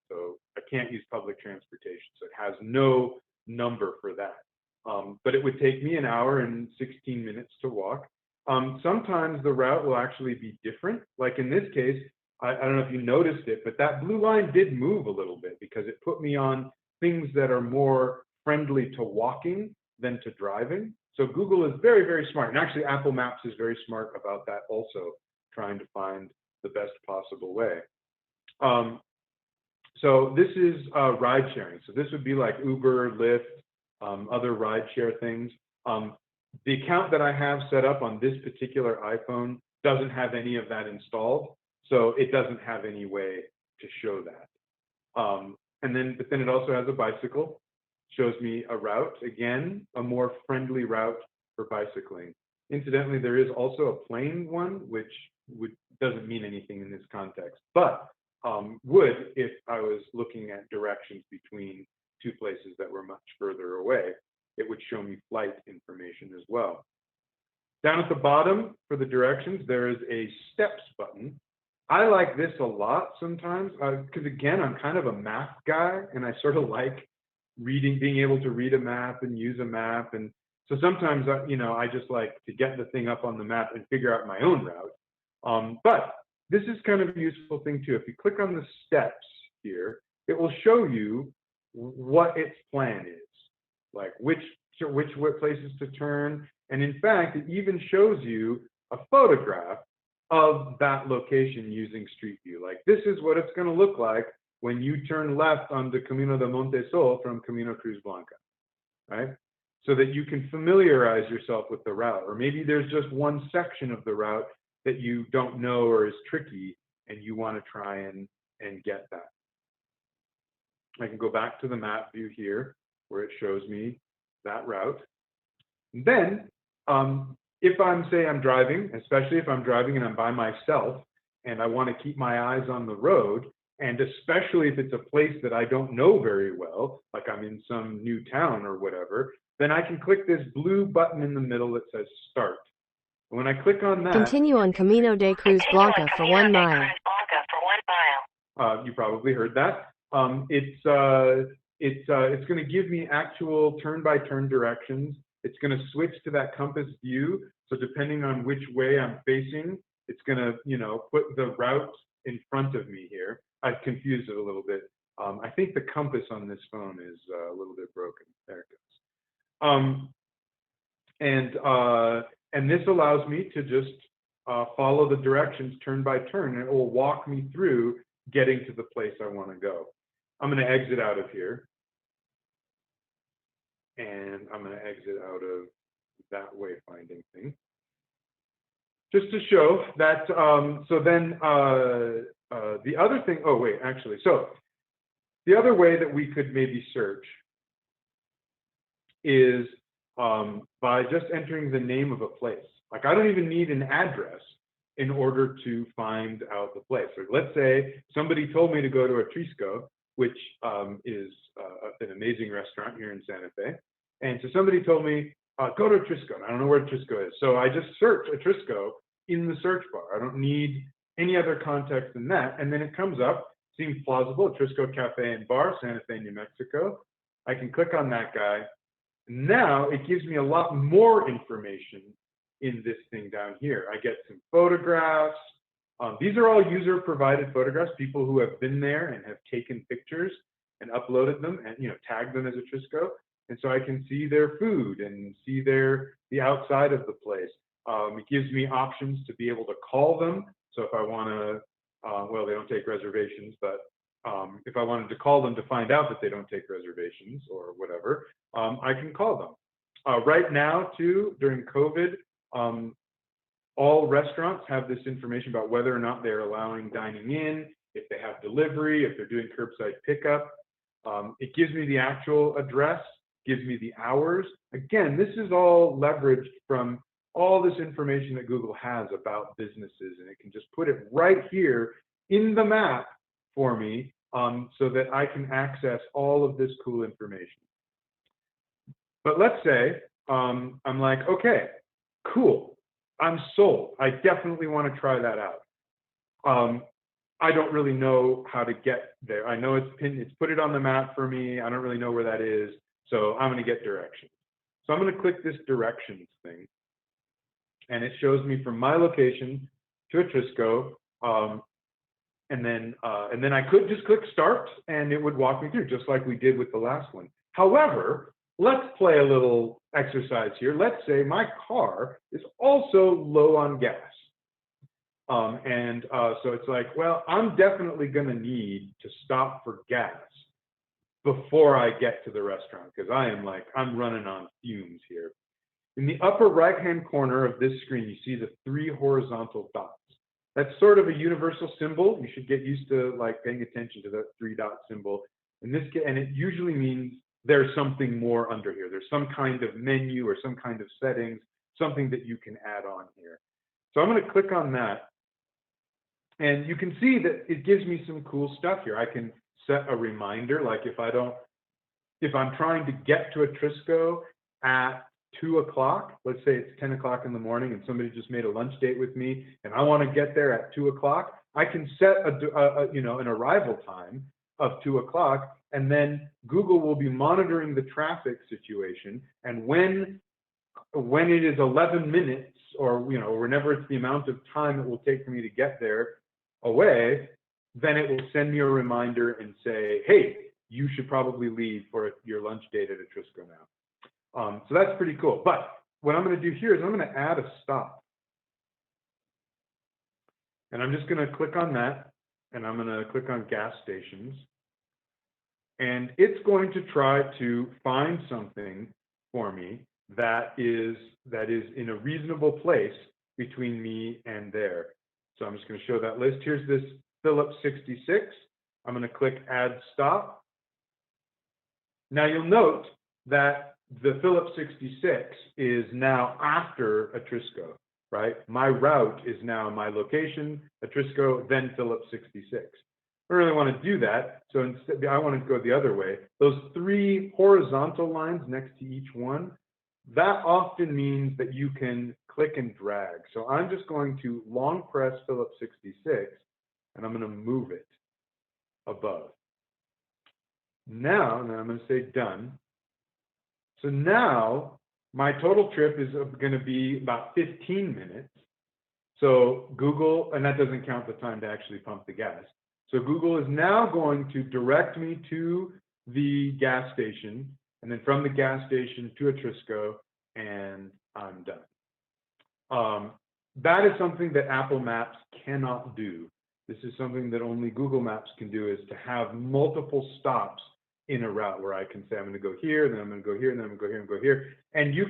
so I can't use public transportation. So it has no number for that. But it would take me an hour and 16 minutes to walk. Sometimes the route will actually be different. Like in this case, I don't know if you noticed it, but that blue line did move a little bit because it put me on things that are more friendly to walking than to driving. So Google is very, very smart. And actually, Apple Maps is very smart about that also, trying to find the best possible way. So this is ride sharing. So this would be like Uber, Lyft, other ride share things. The account that I have set up on this particular iPhone doesn't have any of that installed. So it doesn't have any way to show that. But then it also has a bicycle, shows me a route, again, a more friendly route for bicycling. Incidentally, there is also a plain one, which doesn't mean anything in this context, but would if I was looking at directions between two places that were much further away. It would show me flight information as well. Down at the bottom for the directions, there is a steps button. I like this a lot sometimes because again, I'm kind of a math guy and I sort of like being able to read a map and use a map. And so sometimes, I just like to get the thing up on the map and figure out my own route. But this is kind of a useful thing too. If you click on the steps here, it will show you what its plan is, like which places to turn. And in fact, it even shows you a photograph of that location using Street View. Like this is what it's going to look like when you turn left onto Camino de Montesol from Camino Cruz Blanca, right? So that you can familiarize yourself with the route. Or maybe there's just one section of the route that you don't know or is tricky and you want to try and get that. I can go back to the map view here where it shows me that route. And then if I'm driving, especially if I'm driving and I'm by myself and I want to keep my eyes on the road, and especially if it's a place that I don't know very well, like I'm in some new town or whatever, then I can click this blue button in the middle that says start. And when I click on that, continue on Camino de Cruz Blanca for 1 mile. You probably heard that. It's going to give me actual turn-by-turn directions. It's going to switch to that compass view. So depending on which way I'm facing, it's going to, put the route in front of me here. I've confused it a little bit. I think the compass on this phone is a little bit broken. There it goes. And this allows me to just follow the directions turn by turn, and it will walk me through getting to the place I want to go. I'm going to exit out of here. And I'm going to exit out of that wayfinding thing. Just to show that, so then the other thing, so the other way that we could maybe search is by just entering the name of a place. Like I don't even need an address in order to find out the place. Like let's say somebody told me to go to Atrisco, which is an amazing restaurant here in Santa Fe. And so somebody told me, go to Atrisco. And I don't know where Atrisco is. So I just search Atrisco in the search bar. I don't need any other context than that. And then it comes up, seems plausible, Atrisco Cafe and Bar, Santa Fe, New Mexico. I can click on that guy. Now it gives me a lot more information in this thing down here. I get some photographs. These are all user-provided photographs, people who have been there and have taken pictures and uploaded them and tagged them as Atrisco. And so I can see their food and see the outside of the place. It gives me options to be able to call them. So if I want to, well, they don't take reservations, but if I wanted to call them to find out that they don't take reservations or whatever, I can call them. Right now, too, during COVID, All restaurants have this information about whether or not they're allowing dining in, if they have delivery, if they're doing curbside pickup. It gives me the actual address, gives me the hours. Again, this is all leveraged from all this information that Google has about businesses, and it can just put it right here in the map for me, so that I can access all of this cool information. But let's say I'm like, okay, cool, I'm sold. I definitely want to try that out. I don't really know how to get there. I know it's put it on the map for me. I don't really know where that is, so I'm going to get directions. So I'm going to click this directions thing, and it shows me from my location to Atrisco, and then I could just click start, and it would walk me through, just like we did with the last one. However, let's play a little exercise here. Let's say my car is also low on gas. So it's like, well, I'm definitely going to need to stop for gas before I get to the restaurant, because I'm running on fumes here. In the upper right-hand corner of this screen, you see the 3 horizontal dots. That's sort of a universal symbol. You should get used to paying attention to that 3-dot symbol. And it usually means there's something more under here. There's some kind of menu or some kind of settings, something that you can add on here. So I'm going to click on that. And you can see that it gives me some cool stuff here. I can set a reminder, like if I'm trying to get to Atrisco at 2 o'clock, let's say it's 10 o'clock in the morning and somebody just made a lunch date with me and I want to get there at 2 o'clock, I can set an arrival time of 2 o'clock, and then Google will be monitoring the traffic situation. And when it is 11 minutes, or whenever it's the amount of time it will take for me to get there away, then it will send me a reminder and say, hey, you should probably leave for your lunch date at Atrisco now. So that's pretty cool. But what I'm going to do here is I'm going to add a stop. And I'm just going to click on that, and I'm going to click on gas stations. And it's going to try to find something for me that is in a reasonable place between me and there. So I'm just going to show that list. Here's this Phillips 66. I'm going to click add stop. Now you'll note that the Phillips 66 is now after Atrisco, right? My route is now my location, Atrisco, then Phillips 66. I really want to do that, so instead I want to go the other way. Those 3 horizontal lines next to each one, that often means that you can click and drag. So I'm just going to long press Phillips 66, and I'm going to move it above. Now I'm going to say done. So now my total trip is going to be about 15 minutes. So Google, and that doesn't count the time to actually pump the gas. So Google is now going to direct me to the gas station, and then from the gas station to Atrisco, and I'm done. That is something that Apple Maps cannot do. This is something that only Google Maps can do, is to have multiple stops in a route where I can say, I'm going to go here, then I'm going to go here, and then I'm going to go here and go here. And you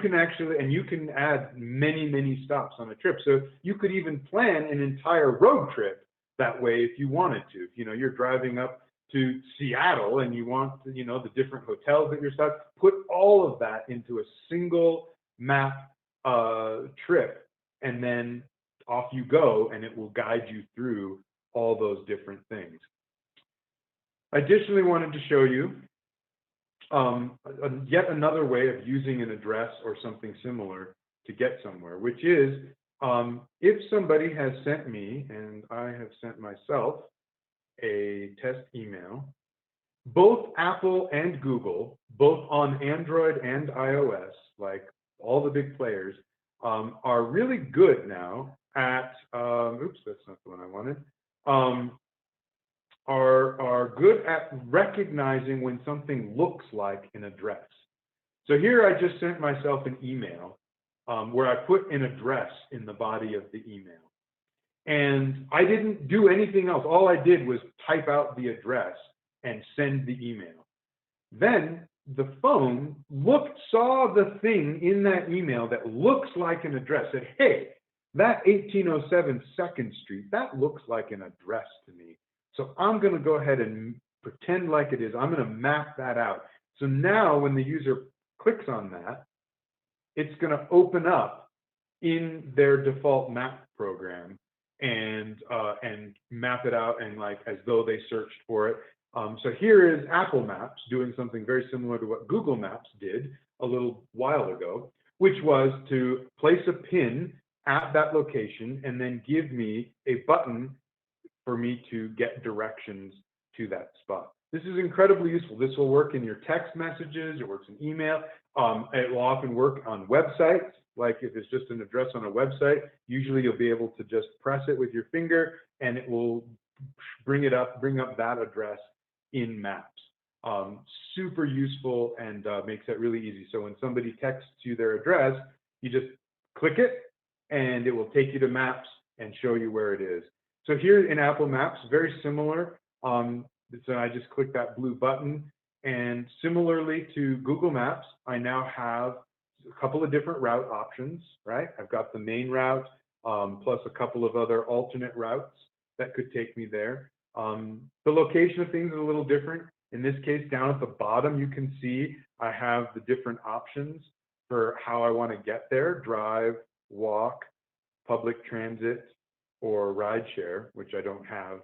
can add many, many stops on a trip. So you could even plan an entire road trip that way if you wanted to. If you're driving up to Seattle and you want the different hotels that you're stuck, put all of that into a single map trip, and then off you go, and it will guide you through all those different things. I additionally wanted to show you yet another way of using an address or something similar to get somewhere, which is if somebody has sent me, and I have sent myself, a test email, both Apple and Google, both on Android and iOS, like all the big players, are really good now at, oops, that's not the one I wanted, are good at recognizing when something looks like an address. So here I just sent myself an email where I put an address in the body of the email. And I didn't do anything else. All I did was type out the address and send the email. Then the phone saw the thing in that email that looks like an address, said, hey, that 1807 2nd Street, that looks like an address to me. So I'm going to go ahead and pretend like it is. I'm going to map that out. So now when the user clicks on that, it's going to open up in their default map program and map it out, and like as though they searched for it. So here is Apple Maps doing something very similar to what Google Maps did a little while ago, which was to place a pin at that location and then give me a button for me to get directions to that spot. This is incredibly useful. This will work in your text messages, it works in email. It will often work on websites. Like if it's just an address on a website, usually you'll be able to just press it with your finger and it will bring up that address in Maps. Super useful and makes it really easy. So when somebody texts you their address, you just click it and it will take you to Maps and show you where it is. So here in Apple Maps, very similar. So I just click that blue button, and similarly to Google Maps, I now have a couple of different route options, right? I've got the main route, plus a couple of other alternate routes that could take me there. The location of things is a little different. In this case, down at the bottom, you can see I have the different options for how I want to get there: drive, walk, public transit, or rideshare, which I don't have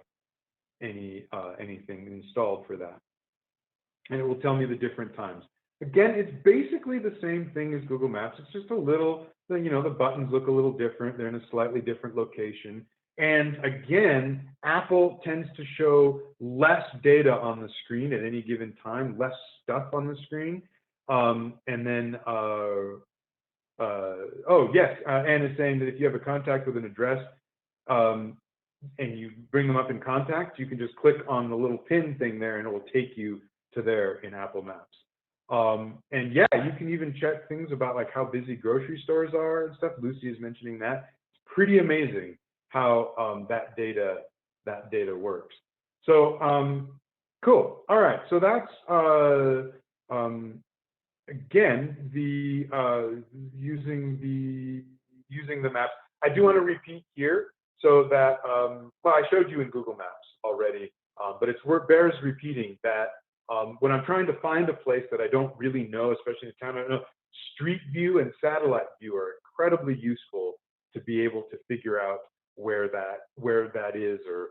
anything installed for that. And it will tell me the different times. Again, it's basically the same thing as Google Maps. It's just a little, the buttons look a little different. They're in a slightly different location. And again, Apple tends to show less data on the screen at any given time, less stuff on the screen. And then, oh yes, Anne is saying that if you have a contact with an address and you bring them up in contact, you can just click on the little pin thing there and it will take you to there in Apple Maps. And yeah, you can even check things about like how busy grocery stores are and stuff. Lucy is mentioning that. It's pretty amazing how that data works. So cool. All right. So that's again using the maps. I do want to repeat here so that well, I showed you in Google Maps already, but bears repeating that when I'm trying to find a place that I don't really know, especially in a town I don't know, Street View and Satellite View are incredibly useful to be able to figure out where that is or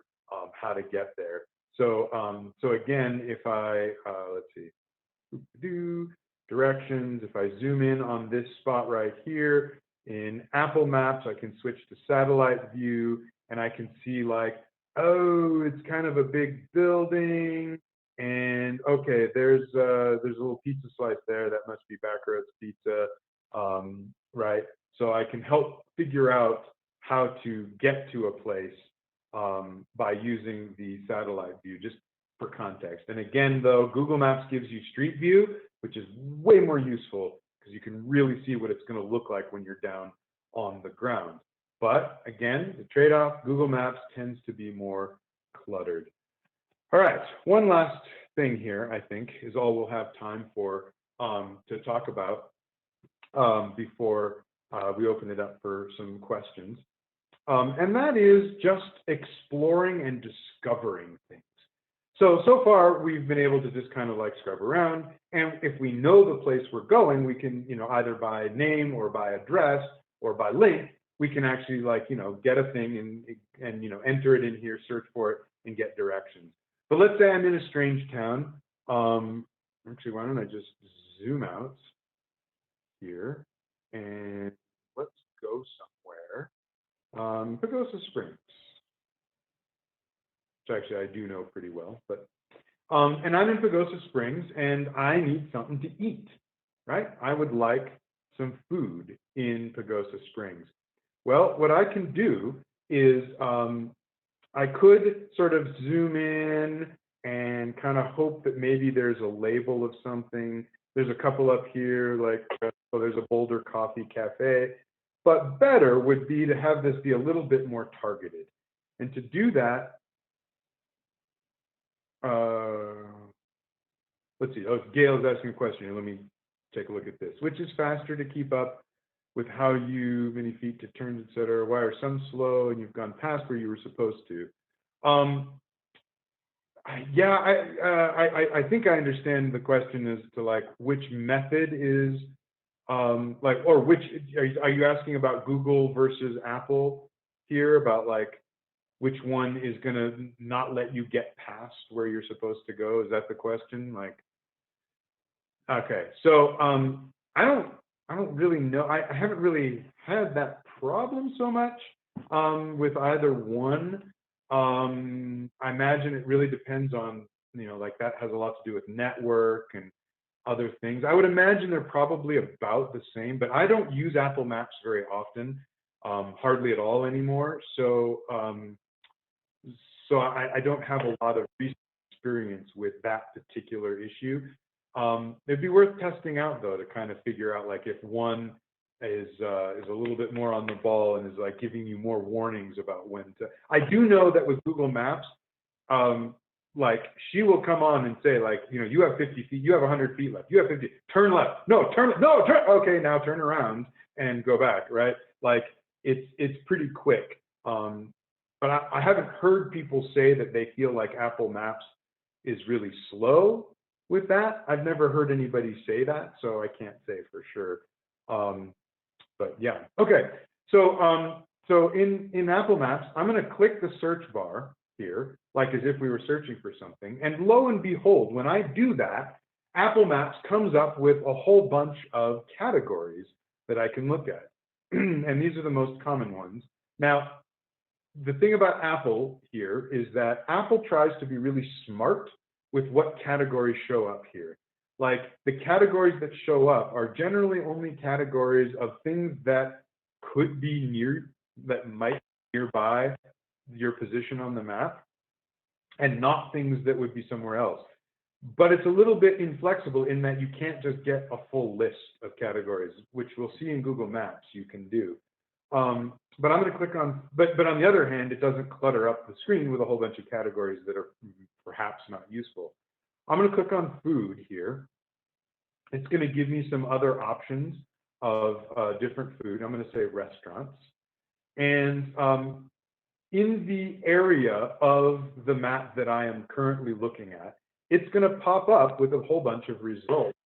how to get there. So so again, if I let's see, directions, if I zoom in on this spot right here in Apple Maps, I can switch to Satellite View and I can see like, oh, it's kind of a big building. And okay, there's a little pizza slice there. That must be Backroads Pizza, right? So I can help figure out how to get to a place by using the satellite view, just for context. And again, though, Google Maps gives you Street View, which is way more useful because you can really see what it's going to look like when you're down on the ground. But again, the trade-off, Google Maps tends to be more cluttered. All right, one last thing here, I think, is all we'll have time for to talk about before we open it up for some questions. And that is just exploring and discovering things. So far, we've been able to just kind of like scrub around. And if we know the place we're going, we can, either by name or by address or by link, we can actually like, get a thing and enter it in here, search for it, and get directions. But let's say I'm in a strange town. Actually, why don't I just zoom out here and let's go somewhere. Pagosa Springs, which actually I do know pretty well, but and I'm in Pagosa Springs and I need something to eat, right? I would like some food in Pagosa Springs. Well, what I can do is I could sort of zoom in and kind of hope that maybe there's a label of something. There's a couple up here, like, so there's a Boulder Coffee Cafe. But better would be to have this be a little bit more targeted. And to do that, let's see. Oh, Gail is asking a question here. Let me take a look at this. Which is faster to keep up with how you many feet to turns, et cetera? Why are some slow and you've gone past where you were supposed to? Yeah, I think I understand the question as to like which method is like, or which are you asking about Google versus Apple here, about like which one is going to not let you get past where you're supposed to go? Is that the question? Like, okay, so I don't really know. I haven't really had that problem so much with either one. I imagine it really depends on, like that has a lot to do with network and other things. I would imagine they're probably about the same, but I don't use Apple Maps very often, hardly at all anymore. So I don't have a lot of recent experience with that particular issue. It'd be worth testing out though, to kind of figure out like if one is a little bit more on the ball and is like giving you more warnings about when to. I do know that with Google Maps, like she will come on and say like, you have 50 feet, you have 100 feet left, you have 50, turn left, no, turn, okay, now turn around and go back, right? Like it's pretty quick. But I haven't heard people say that they feel like Apple Maps is really slow with that. I've never heard anybody say that, so I can't say for sure. But yeah, okay. So so in Apple Maps, I'm going to click the search bar here, like as if we were searching for something. And lo and behold, when I do that, Apple Maps comes up with a whole bunch of categories that I can look at. And these are the most common ones. Now, the thing about Apple here is that Apple tries to be really smart with what categories show up here. Like the categories that show up are generally only categories of things that could be that might be nearby your position on the map, and not things that would be somewhere else. But it's a little bit inflexible in that you can't just get a full list of categories, which we'll see in Google Maps you can do. But I'm going to click on, but on the other hand, it doesn't clutter up the screen with a whole bunch of categories that are perhaps not useful. I'm going to click on food here. It's going to give me some other options of different food. I'm going to say restaurants. And in the area of the map that I am currently looking at, it's going to pop up with a whole bunch of results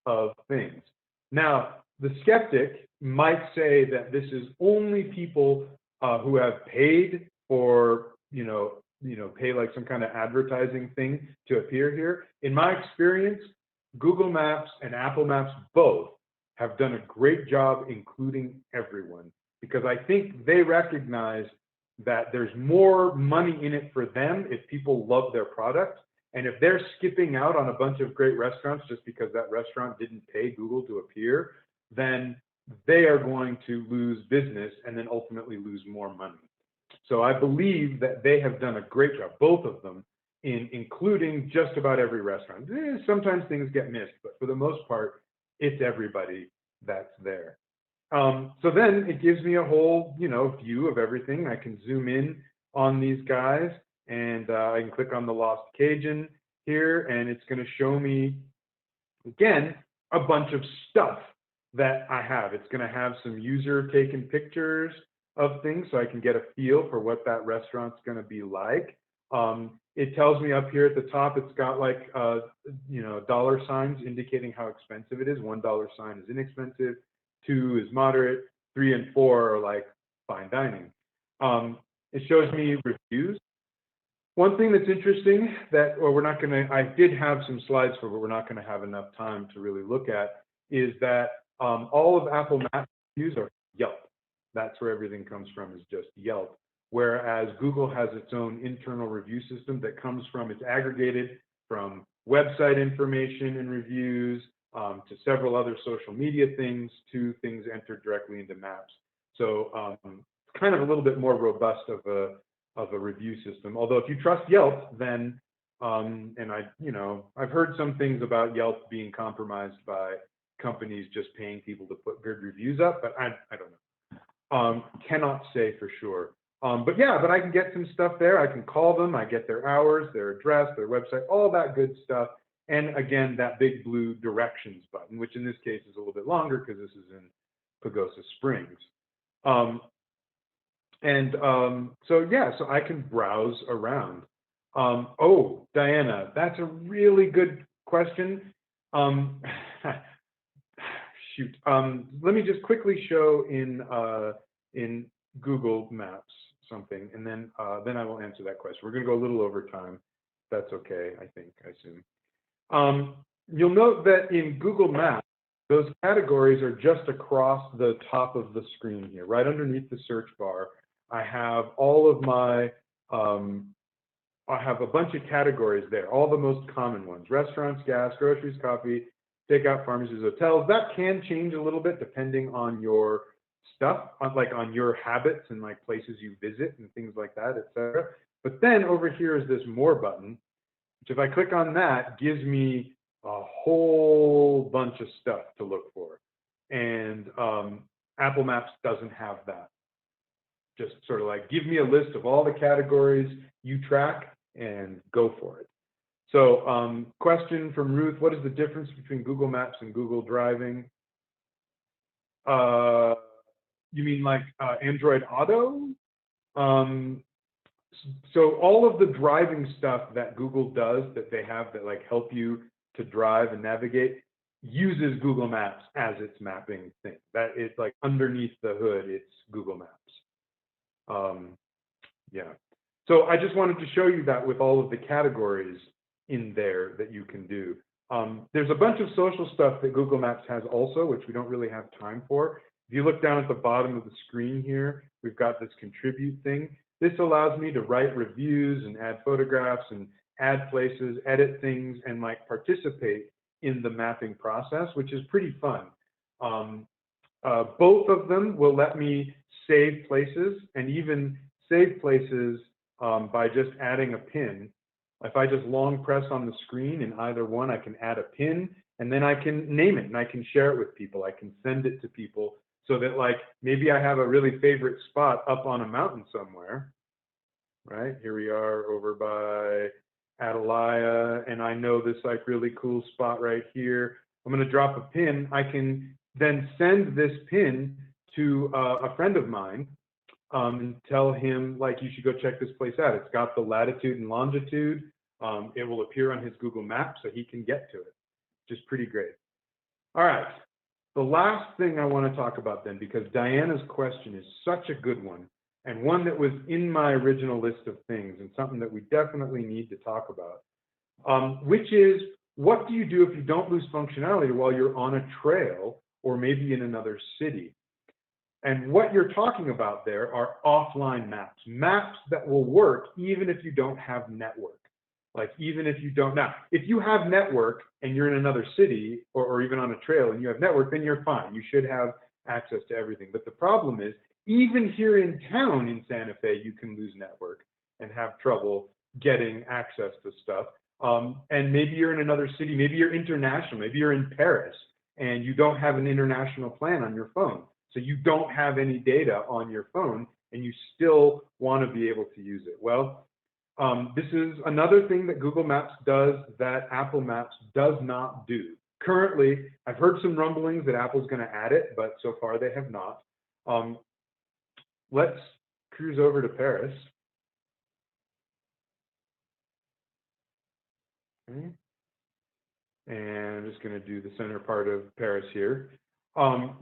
of things. Now, the skeptic might say that this is only people who have paid for, pay like some kind of advertising thing to appear here. In my experience, Google Maps and Apple Maps both have done a great job including everyone, because I think they recognize that there's more money in it for them if people love their product. And if they're skipping out on a bunch of great restaurants just because that restaurant didn't pay Google to appear, then they are going to lose business and then ultimately lose more money. So I believe that they have done a great job, both of them, in including just about every restaurant. Sometimes things get missed, but for the most part, it's everybody that's there. So then it gives me a whole, view of everything. I can zoom in on these guys, and I can click on the Lost Cajun here, and it's going to show me, again, a bunch of stuff that I have. It's going to have some user taken pictures of things so I can get a feel for what that restaurant's going to be like. It tells me up here at the top, it's got like, dollar signs indicating how expensive it is. $1 sign is inexpensive, 2 is moderate, 3 and 4 are like fine dining. It shows me reviews. One thing that's interesting that, I did have some slides for, but we're not going to have enough time to really look at, is that all of Apple Maps reviews are Yelp. That's where everything comes from, is just Yelp. Whereas Google has its own internal review system that comes from, it's aggregated from website information and reviews to several other social media things to things entered directly into Maps. So kind of a little bit more robust of a review system. Although if you trust Yelp, then and I've heard some things about Yelp being compromised by companies just paying people to put good reviews up, but I don't know. Cannot say for sure. But I can get some stuff there. I can call them. I get their hours, their address, their website, all that good stuff. and again, that big blue directions button, which in this case is a little bit longer because this is in Pagosa Springs. So yeah, so I can browse around. Oh, Diana, that's a really good question. Shoot, let me just quickly show in Google Maps something, and then I will answer that question. We're going to go a little over time. That's okay, I assume. You'll note that in Google Maps, those categories are just across the top of the screen here, right underneath the search bar. I have all of my, I have a bunch of categories there, all the most common ones: restaurants, gas, groceries, coffee, takeout, pharmacies, hotels. That can change a little bit depending on your stuff, like on your habits and like places you visit and things like that, etc. But then over here is this more button, which if I click on that, gives me a whole bunch of stuff to look for. And Apple Maps doesn't have that. Just sort of like, give me a list of all the categories you track and go for it. So question from Ruth, what is the difference between Google Maps and Google Driving? You mean like Android Auto? So all of the driving stuff that Google does that they have that like help you to drive and navigate uses Google Maps as its mapping thing. That it's like underneath the hood, it's Google Maps. Yeah. So I just wanted to show you that with all of the categories in there that you can do. There's a bunch of social stuff that Google Maps has also, which we don't really have time for. If you look down at the bottom of the screen here, we've got this contribute thing. This allows me to write reviews and add photographs and add places, edit things, and like participate in the mapping process, which is pretty fun. Both of them will let me save places, and even save places by just adding a pin. If I just long press on the screen in either one, I can add a pin, and then I can name it and I can share it with people. I can send it to people so that like maybe I have a really favorite spot up on a mountain somewhere, right? Here we are over by Atalaya, and I know this like really cool spot right here. I'm going to drop a pin. I can then send this pin to a friend of mine and tell him like, you should go check this place out. It's got the latitude and longitude. It will appear on his Google Maps so he can get to it, which is pretty great. All right, the last thing I want to talk about then, because Diana's question is such a good one and one that was in my original list of things and something that we definitely need to talk about, which is, what do you do if you don't lose functionality while you're on a trail or maybe in another city? And what you're talking about there are offline maps, maps that will work even if you don't have network. Like even if you don't, now, if you have network and you're in another city or even on a trail and you have network, then you're fine. You should have access to everything. But the problem is, even here in town in Santa Fe, you can lose network and have trouble getting access to stuff. And maybe you're in another city, maybe you're international, maybe you're in Paris and you don't have an international plan on your phone. So you don't have any data on your phone and you still want to be able to use it. Well, this is another thing that Google Maps does that Apple Maps does not do. Currently, I've heard some rumblings that Apple's going to add it, but so far they have not. Let's cruise over to Paris. Okay. And I'm just going to do the center part of Paris here.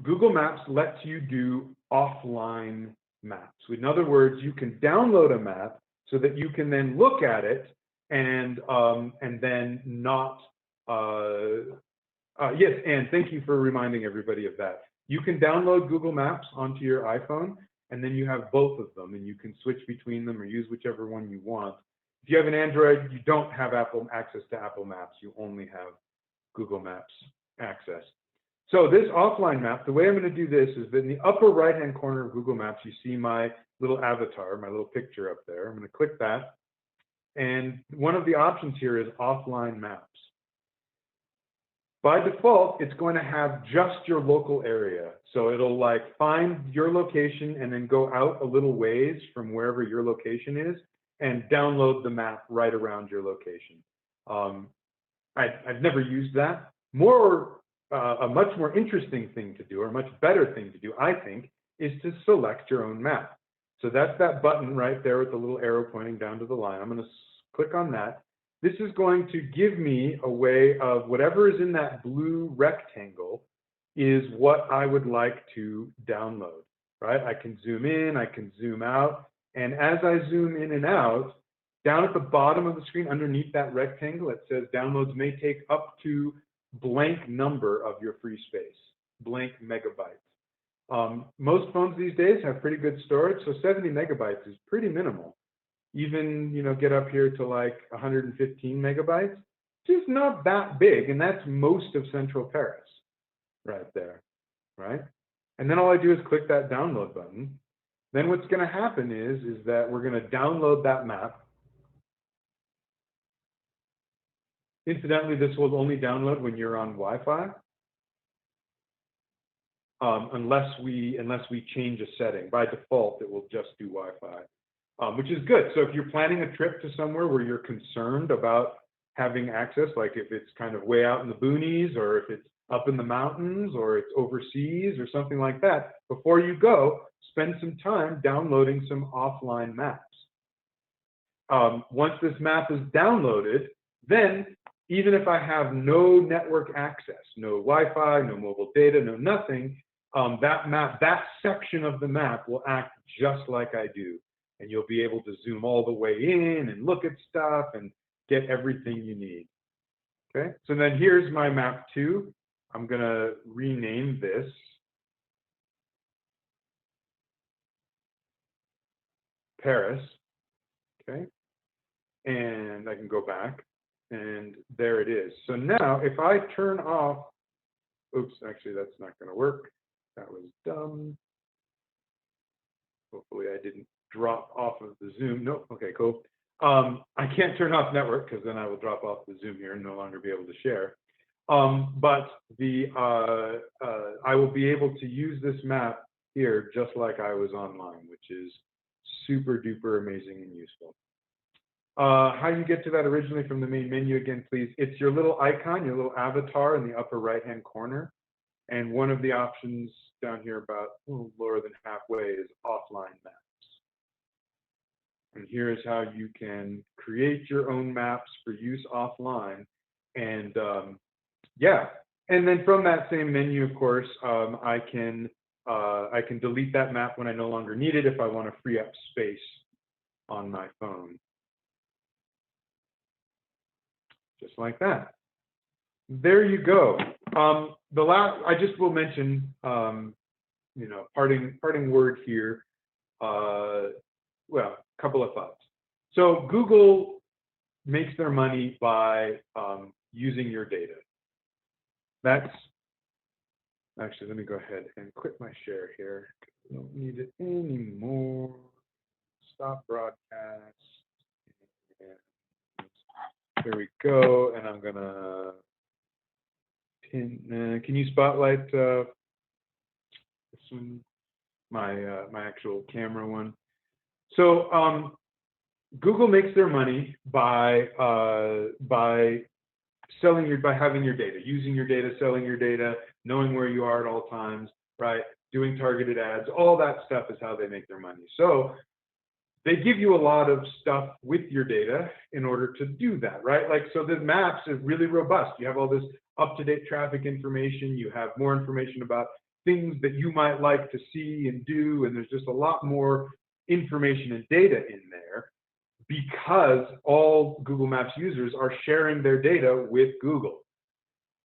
Google Maps lets you do offline maps. In other words, you can download a map so that you can then look at it and then not. Yes, and thank you for reminding everybody of that. You can download Google Maps onto your iPhone, and then you have both of them, and you can switch between them or use whichever one you want. If you have an Android, you don't have access to Apple Maps. You only have Google Maps access. So this offline map, the way I'm going to do this is that in the upper right-hand corner of Google Maps, you see my little avatar, my little picture up there. I'm going to click that. And one of the options here is offline maps. By default, it's going to have just your local area. So it'll like find your location and then go out a little ways from wherever your location is and download the map right around your location. I've never used that. A much more interesting thing to do, or a much better thing to do, I think, is to select your own map. So that's that button right there with the little arrow pointing down to the line. I'm going to click on that. This is going to give me a way of whatever is in that blue rectangle is what I would like to download, right? I can zoom in, I can zoom out, and as I zoom in and out, down at the bottom of the screen underneath that rectangle, it says downloads may take up to blank number of your free space, blank megabytes. Most phones these days have pretty good storage, so 70 megabytes is pretty minimal. Even, get up here to like 115 megabytes, just not that big, and that's most of Central Paris right there, right? And then all I do is click that download button. Then what's going to happen is that we're going to download that map. Incidentally, this will only download when you're on Wi-Fi, unless we change a setting. By default, it will just do Wi-Fi, which is good. So if you're planning a trip to somewhere where you're concerned about having access, like if it's kind of way out in the boonies, or if it's up in the mountains, or it's overseas, or something like that, before you go, spend some time downloading some offline maps. Once this map is downloaded, then even if I have no network access, no Wi-Fi, no mobile data, no nothing, that section of the map will act just like I do. And you'll be able to zoom all the way in and look at stuff and get everything you need. Okay, so then here's my map 2. I'm going to rename this Paris. Okay, and I can go back. And there it is. So now if I turn off, oops, actually that's not going to work. That was dumb. Hopefully I didn't drop off of the Zoom. Nope, okay, cool. I can't turn off network because then I will drop off the Zoom here and no longer be able to share. But I will be able to use this map here just like I was online, which is super duper amazing and useful. How you get to that originally from the main menu again, please. It's your little icon, your little avatar in the upper right-hand corner. And one of the options down here about lower than halfway is offline maps. And here is how you can create your own maps for use offline. And yeah, and then from that same menu, of course, I can delete that map when I no longer need it if I want to free up space on my phone. Just like that. There you go. I just will mention, parting word here. Well, a couple of thoughts. So Google makes their money by using your data. That's actually, let me go ahead and quit my share here. I don't need it anymore. Stop broadcast. There we go, and I'm gonna pin. Can you spotlight this one? My actual camera one. So Google makes their money by having your data, using your data, selling your data, knowing where you are at all times, right? Doing targeted ads, all that stuff is how they make their money. So they give you a lot of stuff with your data in order to do that, right? Like, so the maps is really robust. You have all this up-to-date traffic information. You have more information about things that you might like to see and do. And there's just a lot more information and data in there because all Google Maps users are sharing their data with Google.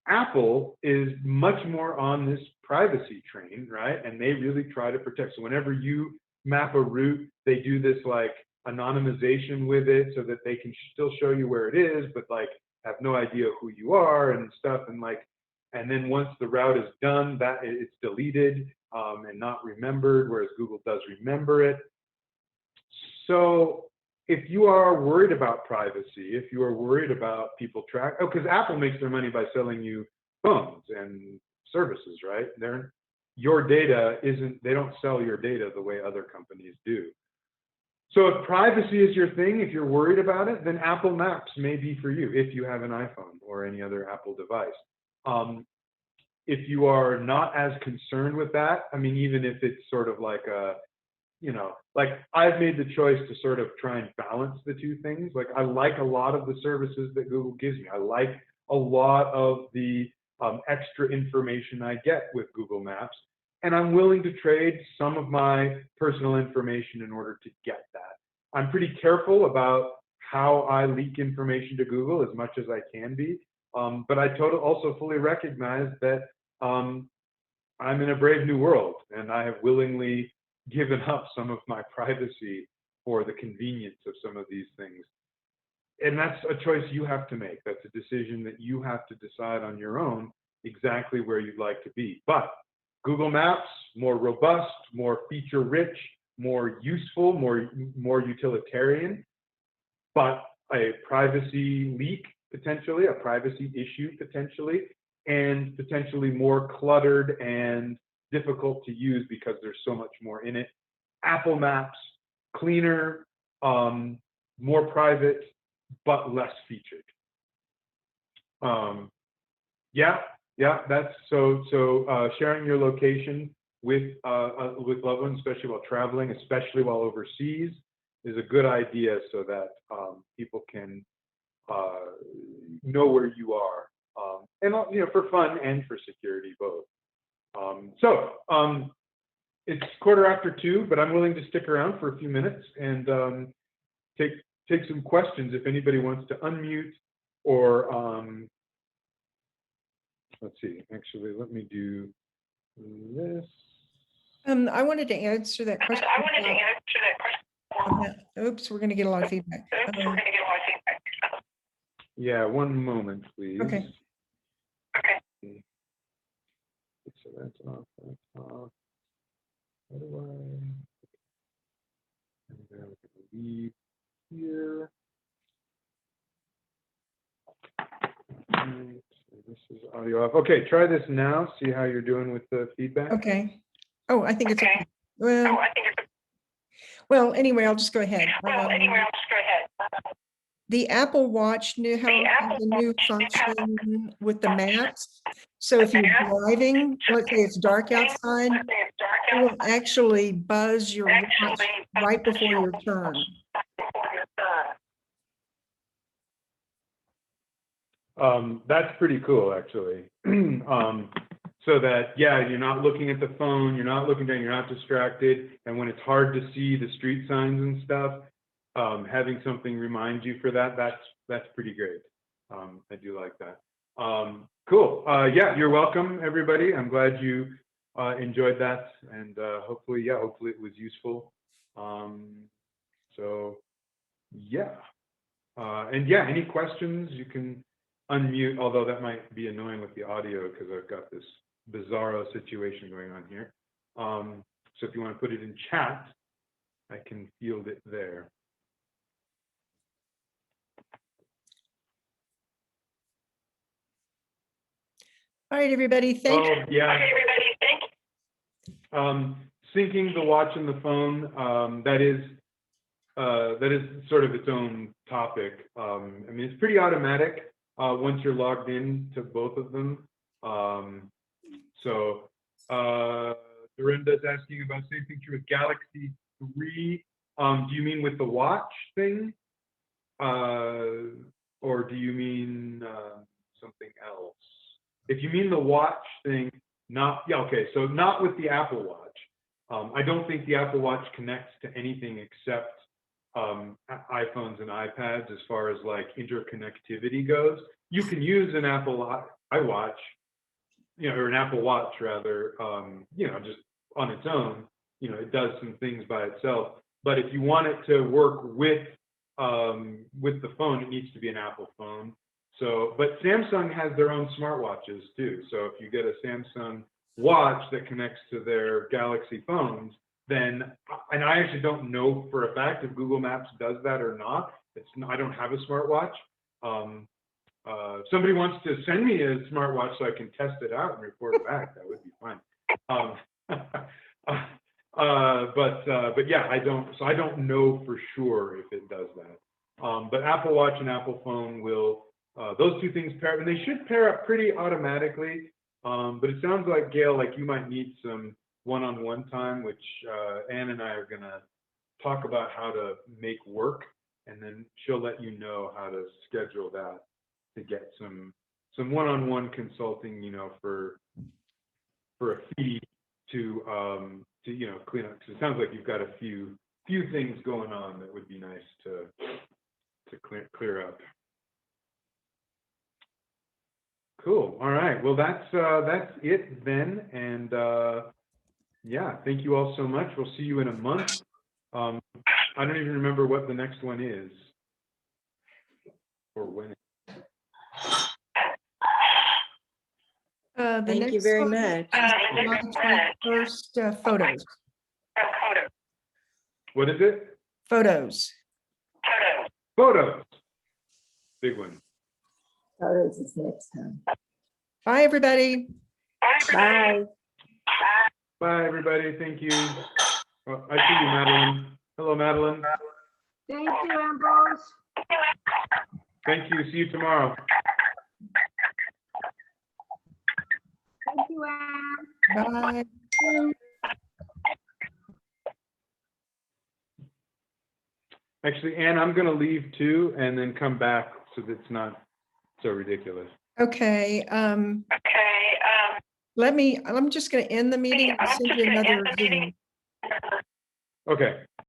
Apple is much more on this privacy train, right? And they really try to protect. So whenever you map a route, they do this like anonymization with it so that they can still show you where it is, but like have no idea who you are and stuff. And like, and then once the route is done, that it's deleted and not remembered, whereas Google does remember it. So if you are worried about privacy, if you are worried about people because Apple makes their money by selling you phones and services, right? Your data isn't, they don't sell your data the way other companies do. So if privacy is your thing, if you're worried about it, then Apple Maps may be for you if you have an iPhone or any other Apple device. If you are not as concerned with that, I mean, even if it's sort of like a, like I've made the choice to sort of try and balance the two things. Like I like a lot of the services that Google gives me. I like a lot of the extra information I get with Google Maps. And I'm willing to trade some of my personal information in order to get that. I'm pretty careful about how I leak information to Google as much as I can be. But I also fully recognize that I'm in a brave new world, and I have willingly given up some of my privacy for the convenience of some of these things. And that's a choice you have to make. That's a decision that you have to decide on your own exactly where you'd like to be. But Google Maps, more robust, more feature rich, more useful, more utilitarian, but a privacy leak potentially, a privacy issue potentially, and potentially more cluttered and difficult to use because there's so much more in it. Apple Maps, cleaner, more private, but less featured. That's so sharing your location with loved ones, especially while traveling, especially while overseas, is a good idea so that people can know where you are, and for fun and for security both. It's 2:15, but I'm willing to stick around for a few minutes and take some questions if anybody wants to unmute or let's see. Actually, let me do this. I wanted to answer that question. Oops, we're going to get a lot of feedback. Yeah, one moment, please. Okay. So that's off. How do and then we're going to leave here. Right, so this is audio off. Okay, try this now. See how you're doing with the feedback. Okay. Oh, I think it's okay. Well, anyway, I'll just go ahead. The Apple Watch has a new function with the maps. So if you're driving, let's say it's dark outside, it will actually buzz your watch right before your turn. That's pretty cool, actually. So that, yeah, you're not looking at the phone, you're not looking down, you're not distracted. And when it's hard to see the street signs and stuff, having something remind you for that, that's pretty great. I do like that. Cool. Yeah, you're welcome, everybody. I'm glad you enjoyed that, and hopefully it was useful. Any questions? You can unmute, although that might be annoying with the audio because I've got this bizarro situation going on here. So if you want to put it in chat, I can field it there. All right, everybody. Thank you. Yeah. Syncing the watch and the phone, that is sort of its own topic. I mean, it's pretty automatic once you're logged in to both of them. Dorinda's asking about same thing true with Galaxy 3. Do you mean with the watch thing? Or do you mean something else? If you mean the watch thing, not with the Apple Watch. I don't think the Apple Watch connects to anything except iPhones and iPads as far as like interconnectivity goes. You can use an Apple iWatch, or an Apple Watch rather, just on its own. It does some things by itself. But if you want it to work with the phone, it needs to be an Apple phone. But Samsung has their own smartwatches too. So if you get a Samsung watch that connects to their Galaxy phones, then, and I actually don't know for a fact if Google Maps does that or not. I don't have a smartwatch. Somebody wants to send me a smartwatch so I can test it out and report back. That would be fine. But yeah, I don't know for sure if it does that. But Apple Watch and Apple Phone will, those two things pair, and they should pair up pretty automatically. But it sounds like, Gail, like you might need some one-on-one time, which Ann and I are gonna talk about how to make work, and then she'll let you know how to schedule that to get some one-on-one consulting, for a fee to clean up. 'Cause it sounds like you've got a few things going on that would be nice to clear up. Cool. All right. Well, that's it then. And yeah, thank you all so much. We'll see you in a month. I don't even remember what the next one is or when. The Thank you next very one much. is July 21st, photos. What is it? Photos. Photos. Big one. Photos is next time. Bye, everybody. Bye. Bye, everybody. Thank you. Well, I see you, Madeline. Hello, Madeline. Thank you, Ambrose. Thank you. See you tomorrow. Thank you, Anne. Bye. Actually, Ann, I'm going to leave too and then come back so that it's not so ridiculous. Okay. I'm just going to end the meeting and send you another Zoom. Okay.